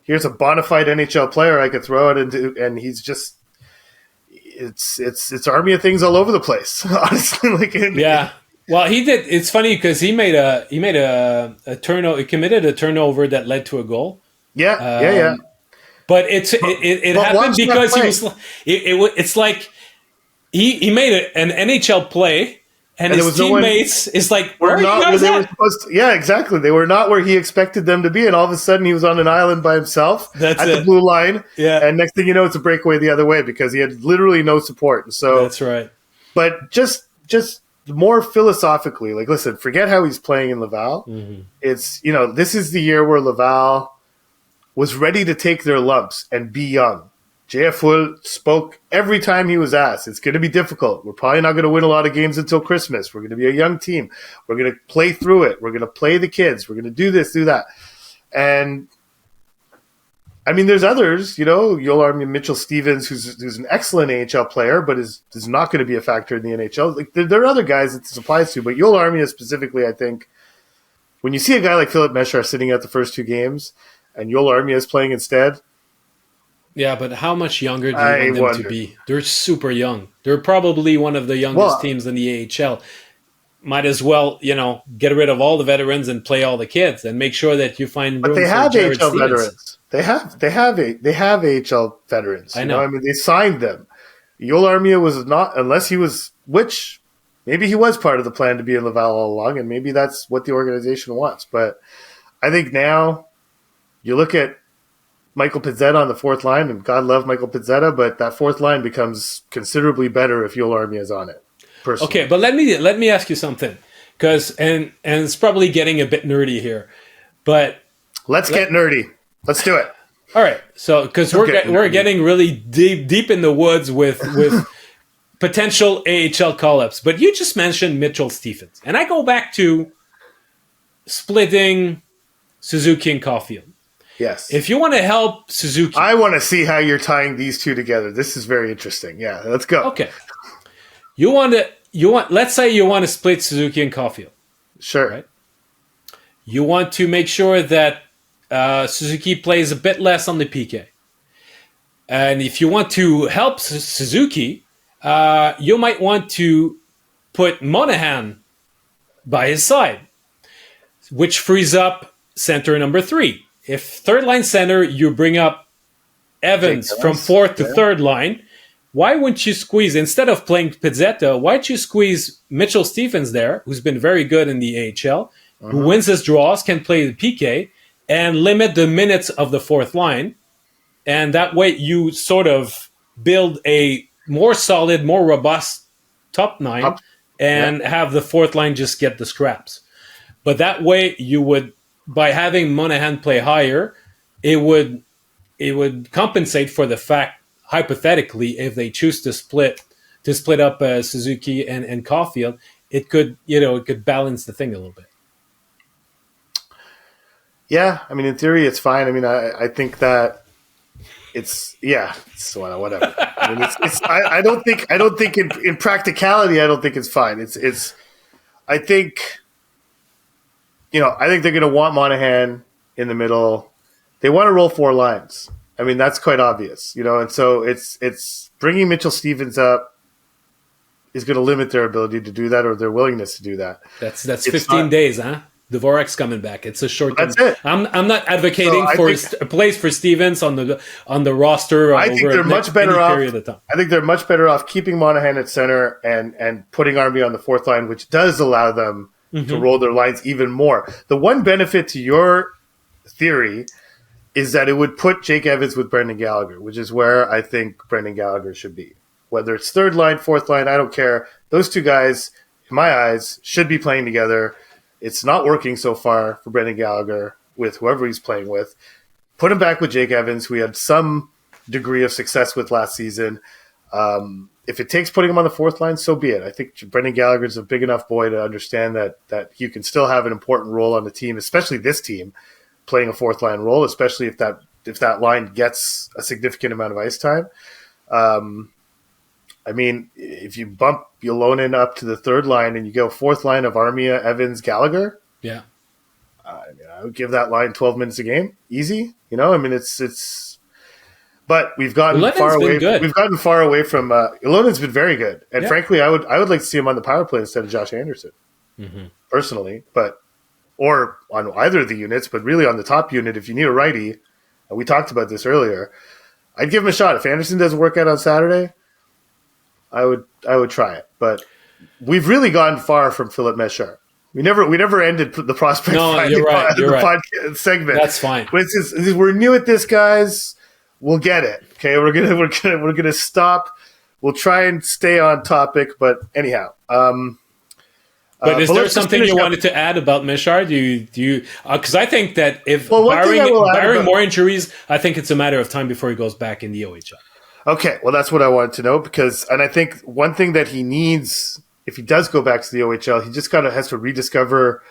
Here's a bona fide NHL player I could throw it into, and he's just it's Armia things all over the place. Honestly, like yeah. Well, he did. It's funny because he made a turnover. He committed a turnover that led to a goal. Yeah, yeah. But it happened because he was. It's like he made an NHL play. And his teammates is like, where are you guys at? Yeah, exactly. They were not where he expected them to be, and all of a sudden he was on an island by himself at the blue line. Yeah. And next thing you know, it's a breakaway the other way because he had literally no support. And so that's right. But just more philosophically, like, listen, forget how he's playing in Laval. Mm-hmm. It's, you know, this is the year where Laval was ready to take their lumps and be young. JF Hull spoke every time he was asked, it's going to be difficult. We're probably not going to win a lot of games until Christmas. We're going to be a young team. We're going to play through it. We're going to play the kids. We're going to do this, do that. And, I mean, there's others, you know, Joel Armia, Mitchell Stevens, who's an excellent AHL player, but is not going to be a factor in the NHL. Like, there are other guys that this applies to, but Joel Armia specifically, I think, when you see a guy like Filip Mesar sitting out the first 2 games and Joel Armia is playing instead, yeah, but how much younger do you want them to be? They're super young. They're probably one of the youngest teams in the AHL. Might as well, you know, get rid of all the veterans and play all the kids, and make sure that you find room but they for have Jared AHL Stevens. veterans. They have AHL veterans. I know. I mean, they signed them. Joel Armia was not, unless he was, which maybe he was part of the plan to be in Laval all along, and maybe that's what the organization wants. But I think now you look at Michael Pizzetta on the 4th line, and God love Michael Pizzetta, but that 4th line becomes considerably better if Joel Armia is on it. Personally. Okay, but let me ask you something, because and it's probably getting a bit nerdy here, but let's get nerdy. Let's do it. All right, so because we're getting really deep in the woods with potential AHL call-ups, but you just mentioned Mitchell Stephens, and I go back to splitting Suzuki and Caufield. Yes. If you want to help Suzuki, I want to see how you're tying these two together. This is very interesting. Yeah, let's go. Okay. Let's say you want to split Suzuki and Caufield. Sure. Right? You want to make sure that Suzuki plays a bit less on the PK. And if you want to help Suzuki, you might want to put Monahan by his side, which frees up center number 3. If third line center, you bring up Evans from 4th to 3rd line, why wouldn't you squeeze, instead of playing Pizzetta, why don't you squeeze Mitchell Stephens there, who's been very good in the AHL, who wins his draws, can play the PK, and limit the minutes of the 4th line. And that way you sort of build a more solid, more robust top 9 and have the 4th line just get the scraps. But that way you would, by having Monahan play higher, it would compensate for the fact, hypothetically, if they choose to split up Suzuki and Caufield, it could balance the thing a little bit. Yeah, I mean, in theory, it's fine. I mean, I think that it's whatever. I mean, I don't think in practicality, I don't think it's fine. I think they're going to want Monahan in the middle. They want to roll 4 lines. I mean, that's quite obvious, and so it's bringing Mitchell Stevens up is going to limit their ability to do that or their willingness to do that. That's 15 days, huh? Dvorak's coming back. It's a short term. That's it. I'm not advocating for a place for Stevens on the roster. I think they're much better off. I think they're much better off keeping Monahan at center and putting Armia on the 4th line, which does allow them to roll their lines even more. The one benefit to your theory is that it would put Jake Evans with Brendan Gallagher, which is where I think Brendan Gallagher should be. Whether it's 3rd line, 4th line, I don't care. Those 2 guys, in my eyes, should be playing together. It's not working so far for Brendan Gallagher with whoever he's playing with. Put him back with Jake Evans, who he had some degree of success with last season. If it takes putting him on the 4th line, so be it. I think Brendan Gallagher is a big enough boy to understand that you can still have an important role on the team, especially this team, playing a 4th line role, especially if that line gets a significant amount of ice time. I mean, if you bump Ylonen up to the 3rd line and you go 4th line of Armia, Evans, Gallagher, yeah, I would give that line 12 minutes a game, easy. I mean, it's. But we've gotten far away. We've gotten far away from Ylonen's been very good, and frankly, I would like to see him on the power play instead of Josh Anderson, personally. Or on either of the units, but really on the top unit, if you need a righty, and we talked about this earlier, I'd give him a shot. If Anderson doesn't work out on Saturday, I would try it, but we've really gone far from Filip Mesar. We never ended the prospect. No, you're right. Podcast segment. That's fine. But we're new at this, guys. We'll get it. Okay, we're gonna stop. We'll try and stay on topic, but anyhow. But is there something you wanted to add about Mesar? Do you? Because I think that if barring more injuries, I think it's a matter of time before he goes back in the OHL. Okay, well, that's what I wanted to know and I think one thing that he needs, if he does go back to the OHL, he just kind of has to rediscover.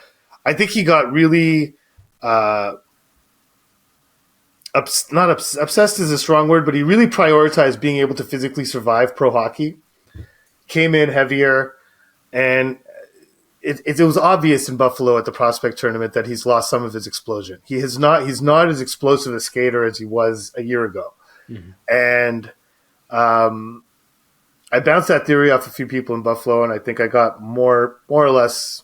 I think he got really, obsessed is a strong word, but he really prioritized being able to physically survive pro hockey. Came in heavier, and it was obvious in Buffalo at the prospect tournament that he's lost some of his explosion. He's not as explosive a skater as he was a year ago, and. I bounced that theory off a few people in Buffalo, and I think I got more or less,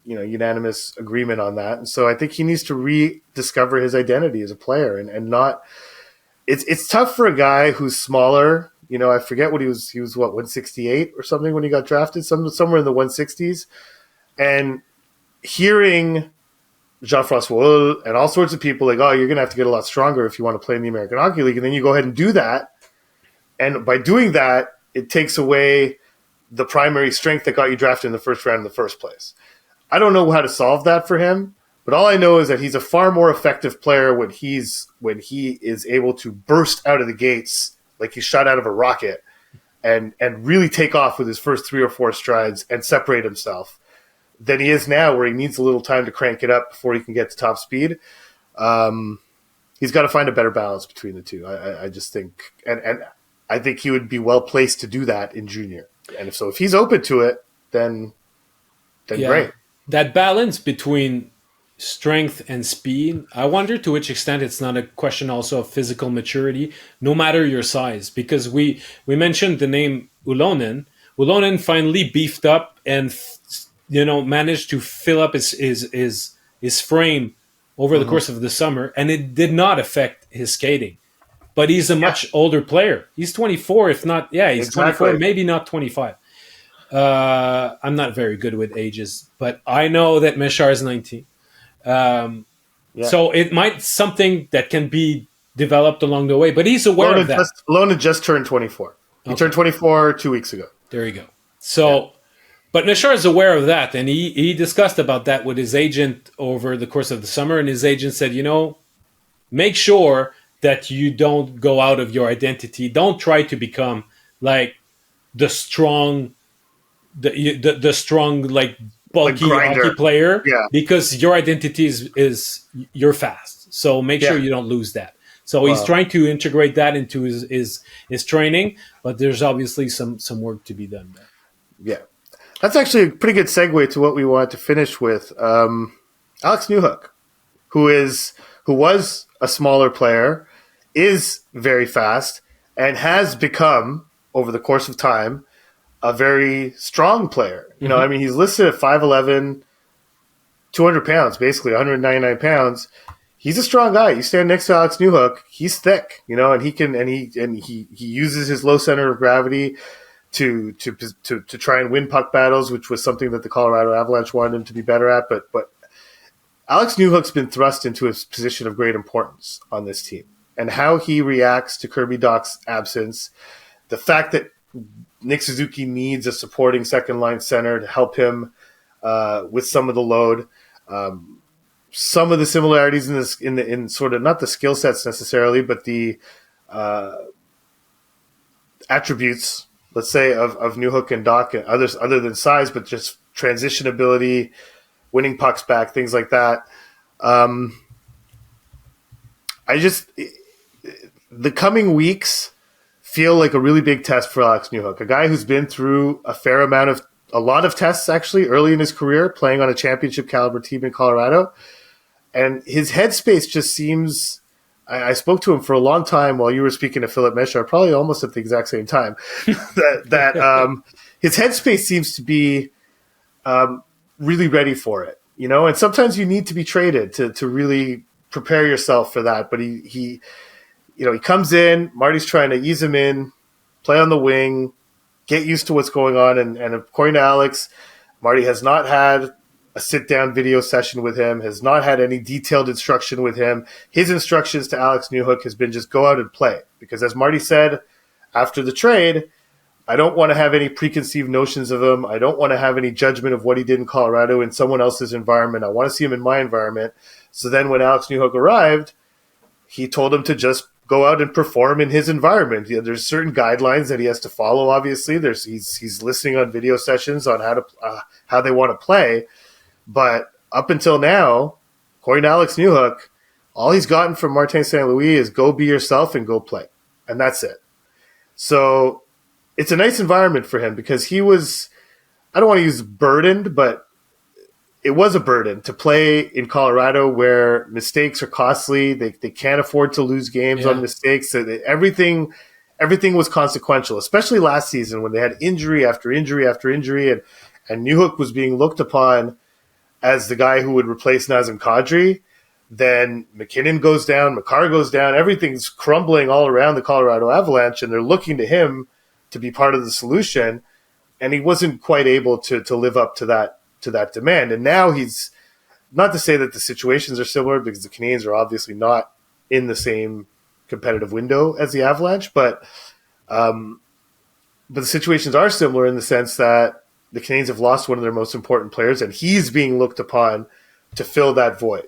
unanimous agreement on that. And so I think he needs to rediscover his identity as a player and not. It's tough for a guy who's smaller. I forget what he was. He was 168 or something when he got drafted, somewhere in the 160s, and hearing Jean-François and all sorts of people like, oh, you're going to have to get a lot stronger if you want to play in the American Hockey League, and then you go ahead and do that. And by doing that, it takes away the primary strength that got you drafted in the first round in the first place. I don't know how to solve that for him, but all I know is that he's a far more effective player when he is able to burst out of the gates like he's shot out of a rocket and really take off with his first 3 or 4 strides and separate himself than he is now, where he needs a little time to crank it up before he can get to top speed. He's got to find a better balance between the two. I just think and I think he would be well placed to do that in junior. And if he's open to it, then great. That balance between strength and speed, I wonder to which extent it's not a question also of physical maturity, no matter your size. Because we mentioned the name Ylonen. Ylonen finally beefed up and managed to fill up his frame over the course of the summer, and it did not affect his skating. But he's a much older player. He's 24, if not, he's exactly. 24, maybe not 25. I'm not very good with ages, but I know that Mesar is 19. So it might something that can be developed along the way, but he's aware of that. Ylonen just turned 24. He turned 24 2 weeks ago. There you go. So, but Mesar is aware of that, and he discussed about that with his agent over the course of the summer, and his agent said, make sure that you don't go out of your identity. Don't try to become like the strong, like bulky hockey player, because your identity is you're fast. So make sure you don't lose that. So he's trying to integrate that into his training, but there's obviously some work to be done there. Yeah, that's actually a pretty good segue to what we wanted to finish with. Alex Newhook. who was a smaller player, is very fast, and has become over the course of time a very strong player. You know, I mean, he's listed at 5'11", 200 pounds, basically 199 pounds. He's a strong guy. You stand next to Alex Newhook, he's thick, you know, and he uses his low center of gravity to try and win puck battles, which was something that the Colorado Avalanche wanted him to be better at. But Alex Newhook's been thrust into a position of great importance on this team, and how he reacts to Kirby Dach's absence, the fact that Nick Suzuki needs a supporting second line center to help him with some of the load. Some of the similarities in sort of not the skill sets necessarily, but the attributes, let's say, of Newhook and Dach, and others other than size, but just transition ability, winning pucks back, things like that. The coming weeks feel like a really big test for Alex Newhook, a guy who's been through a lot of tests actually early in his career, playing on a championship caliber team in Colorado. And his headspace just seems, I spoke to him for a long time while you were speaking to Filip Mesar, probably almost at the exact same time, that his headspace seems to be really ready for it, you know, and sometimes you need to be traded to really prepare yourself for that. But he comes in, Marty's trying to ease him in, play on the wing, get used to what's going on. And according to Alex, Marty has not had a sit-down video session with him, has not had any detailed instruction with him. His instructions to Alex Newhook has been just go out and play. Because as Marty said after the trade, I don't want to have any preconceived notions of him. I don't want to have any judgment of what he did in Colorado in someone else's environment. I want to see him in my environment. So then when Alex Newhook arrived, he told him to just go out and perform in his environment. You know, there's certain guidelines that he has to follow. Obviously, he's listening on video sessions on how they want to play. But up until now, according to Alex Newhook, all he's gotten from Martin St. Louis is go be yourself and go play, and that's it. So it's a nice environment for him, because he was, I don't want to use burdened, but it was a burden to play in Colorado where mistakes are costly. They can't afford to lose games on mistakes. So everything was consequential, especially last season when they had injury after injury after injury, and Newhook was being looked upon as the guy who would replace Nazem Kadri. Then McKinnon goes down, Makar goes down, everything's crumbling all around the Colorado Avalanche, and they're looking to him to be part of the solution, and he wasn't quite able to live up to that demand. And now he's, not to say that the situations are similar, because the Canadiens are obviously not in the same competitive window as the Avalanche, but the situations are similar in the sense that the Canadiens have lost one of their most important players, and he's being looked upon to fill that void.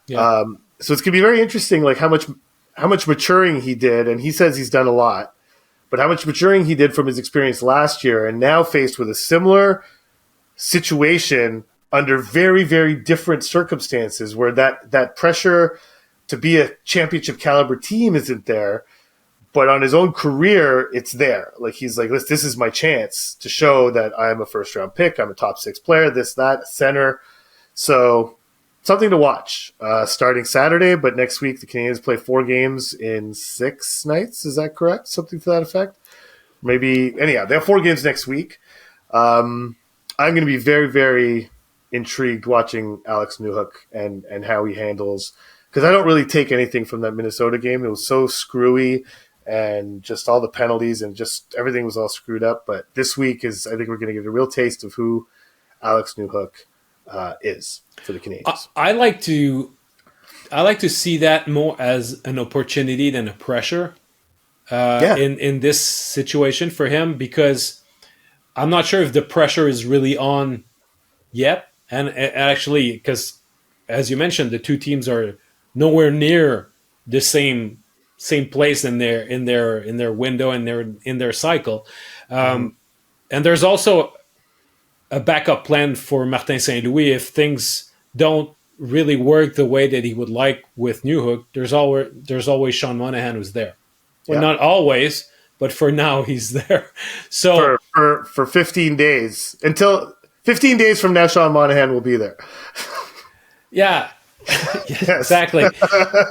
Yeah. So it's going to be very interesting, like how much maturing he did, and he says he's done a lot, but how much maturing he did from his experience last year, and now faced with a similar situation under very, very different circumstances, where that pressure to be a championship caliber team isn't there, but on his own career, it's there. Like, he's like, this is my chance to show that I'm a first-round pick, I'm a top 6 player, this, that, center. So something to watch. Starting Saturday, but next week the Canadiens play 4 games in 6 nights. Is that correct? Something to that effect? Maybe. Anyhow, they have 4 games next week. I'm going to be very, very intrigued watching Alex Newhook and how he handles, because I don't really take anything from that Minnesota game. It was so screwy, and just all the penalties, and just everything was all screwed up. But this week I think we're going to get a real taste of who Alex Newhook is for the Canadiens. I like to see that more as an opportunity than a pressure in this situation for him, because I'm not sure if the pressure is really on yet. And actually, because as you mentioned, the two teams are nowhere near the same place in their window and in their cycle. And there's also a backup plan for Martin St. Louis if things don't really work the way that he would like with Newhook. There's always Sean Monahan who's there. Well, not always, but for now he's there. So for 15 days, until 15 days from now, Sean Monahan will be there. Yeah, Yeah, Yes. exactly.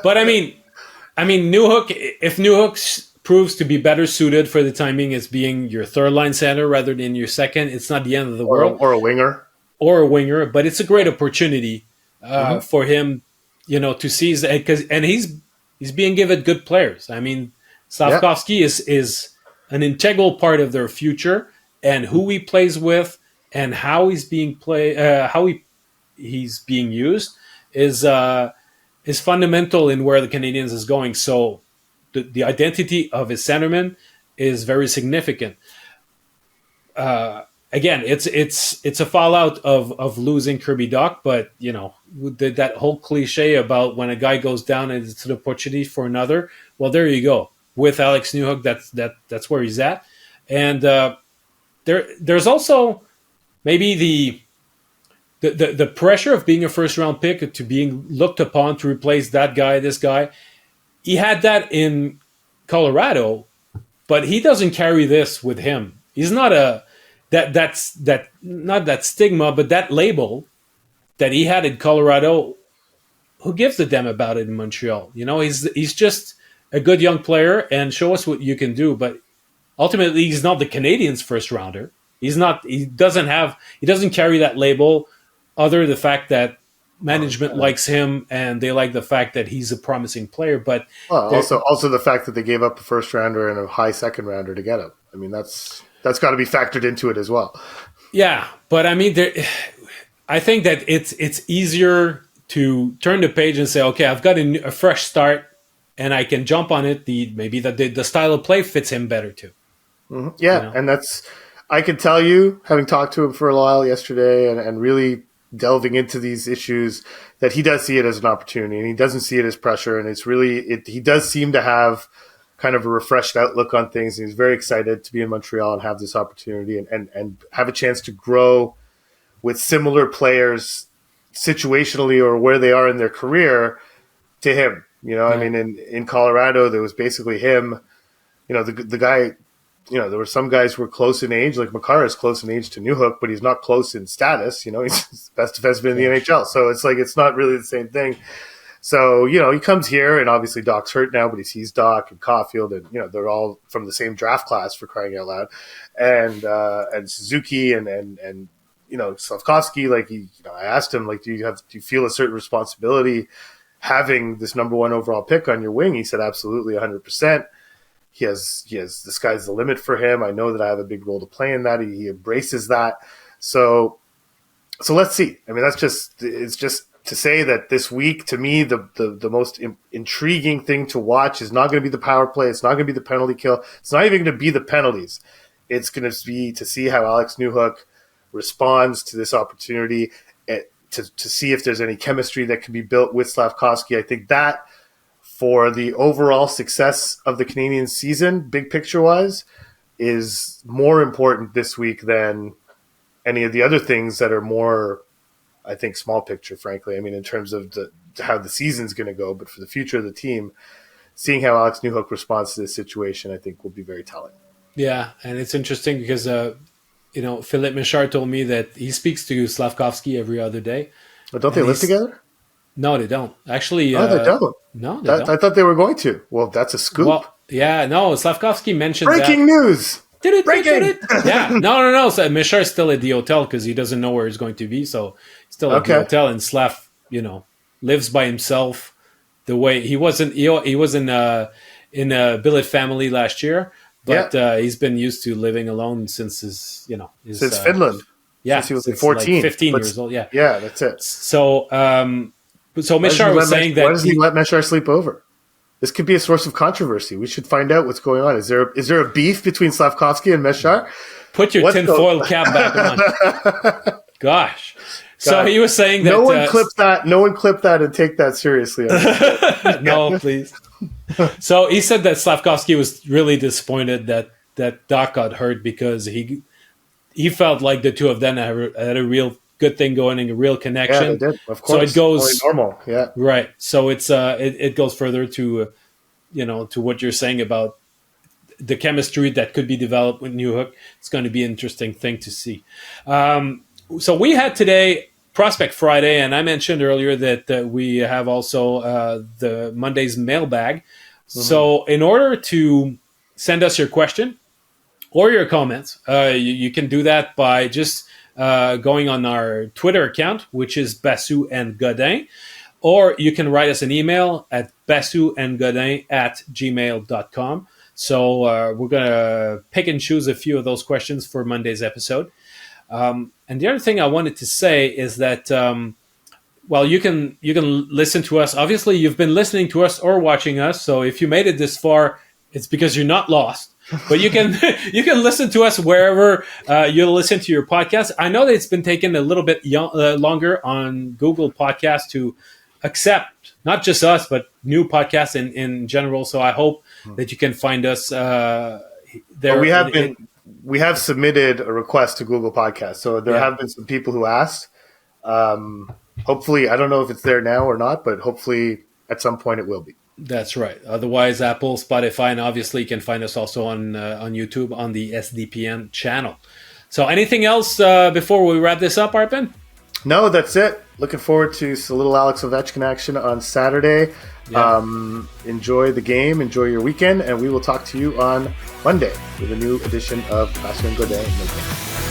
But Newhook. If Newhook proves to be better suited for the timing as being your third line center rather than your second, it's not the end of the world, Or a winger. or a winger. But it's a great opportunity Hmm. for him, to seize, because and he's being given good players. Yeah. Slavkovsky is an integral part of their future, and who he plays with and how he's being he's being used is fundamental in where the Canadiens is going. So the identity of his centerman is very significant. Again, it's a fallout of losing Kirby Doc, but that whole cliche about when a guy goes down and it's an opportunity for another. Well, there you go. With Alex Newhook, that's where he's at, and there's also maybe the pressure of being a first round pick to being looked upon to replace that guy, this guy. He had that in Colorado, but he doesn't carry this with him. He's not a that's that not that stigma, but that label that he had in Colorado. Who gives a damn about it in Montreal? He's just a good young player and show us what you can do. But ultimately, he's not the Canadiens' first rounder. He's not. He doesn't carry that label. Other the fact that management likes him and they like the fact that he's a promising player. But Well, also the fact that they gave up a first rounder and a high second rounder to get him. I mean, that's got to be factored into it as well. yeah, but I think that it's easier to turn the page and say, okay, I've got a fresh start and I can jump on it. Maybe the style of play fits him better too. Mm-hmm. Yeah, and I can tell you, having talked to him for a while yesterday and really delving into these issues, that he does see it as an opportunity and he doesn't see it as pressure. And he does seem to have kind of a refreshed outlook on things. And he's very excited to be in Montreal and have this opportunity and have a chance to grow with similar players situationally or where they are in their career to him. I mean, in Colorado, there was basically him, the guy. There were some guys who were close in age, like Makar is close in age to Newhook, but he's not close in status. He's the best defenseman in the NHL. So it's like, it's not really the same thing. So, he comes here and obviously Doc's hurt now, but he sees Doc and Caufield and, they're all from the same draft class, for crying out loud. And Suzuki and Slavkovsky, I asked him, do you feel a certain responsibility having this number one overall pick on your wing? He said, absolutely, 100%. He has the sky's the limit for him. I know that I have a big role to play in that. He embraces that. So let's see. I mean, it's just to say that this week, to me, the most intriguing thing to watch is not going to be the power play. It's not going to be the penalty kill. It's not even going to be the penalties. It's going to be to see how Alex Newhook responds to this opportunity, to see if there's any chemistry that can be built with Slavkovsky. I think that, for the overall success of the Canadian season, big picture wise, is more important this week than any of the other things that are more, I think, small picture, frankly. I mean, in terms of how the season's going to go, but for the future of the team, seeing how Alex Newhook responds to this situation, I think will be very telling. Yeah, and it's interesting because, Filip Mesar told me that he speaks to Slavkovsky every other day. But don't they live together? No, they don't. Actually, they don't. No, they don't. I thought they were going to. Well, that's a scoop. Well, yeah, no, Slavkovsky mentioned Breaking news! Breaking! Yeah, no. So Mesar is still at the hotel because he doesn't know where he's going to be. So he's still at the hotel, and Slav, lives by himself. The way he was in a billet family last year, but he's been used to living alone since since Finland. Yeah, since he was 14, 15 years old. Yeah, that's it. So, Mesar was saying that why doesn't he let Mesar sleep over? This could be a source of controversy. We should find out what's going on. Is there a beef between Slavkovsky and Mesar? Put your tinfoil cap back on. Gosh. So he was saying that no one clip that and take that seriously. No, please. So he said that Slavkovsky was really disappointed that Doc got hurt because he felt like the two of them had a real good thing going and a real connection. Yeah, they did. Of course. So it goes only normal. Yeah. Right. So it goes further to to what you're saying about the chemistry that could be developed with Newhook. It's going to be an interesting thing to see. So we had today Prospect Friday, and I mentioned earlier that we have also the Monday's mailbag. So in order to send us your question or your comments, you can do that by just going on our Twitter account, which is Basu and Godin, or you can write us an email at basuandgodin@gmail.com. So we're going to pick and choose a few of those questions for Monday's episode. And the other thing I wanted to say is that, well, you can listen to us. Obviously, you've been listening to us or watching us. So if you made it this far, it's because you're not lost. But you can you can listen to us wherever you listen to your podcast. I know that it's been taking a little bit longer on Google Podcasts to accept not just us, but new podcasts in general. So I hope that you can find us there. We have submitted a request to Google Podcasts, so there have been some people who asked. Hopefully, I don't know if it's there now or not, but hopefully at some point it will be. That's right. Otherwise, Apple, Spotify, and obviously you can find us also on YouTube on the SDPN channel. So anything else before we wrap this up, Arpin? No, that's it. Looking forward to little Alex Ovechkin action on Saturday. Yeah. Enjoy the game, enjoy your weekend, and we will talk to you on Monday with a new edition of Basu and Godin.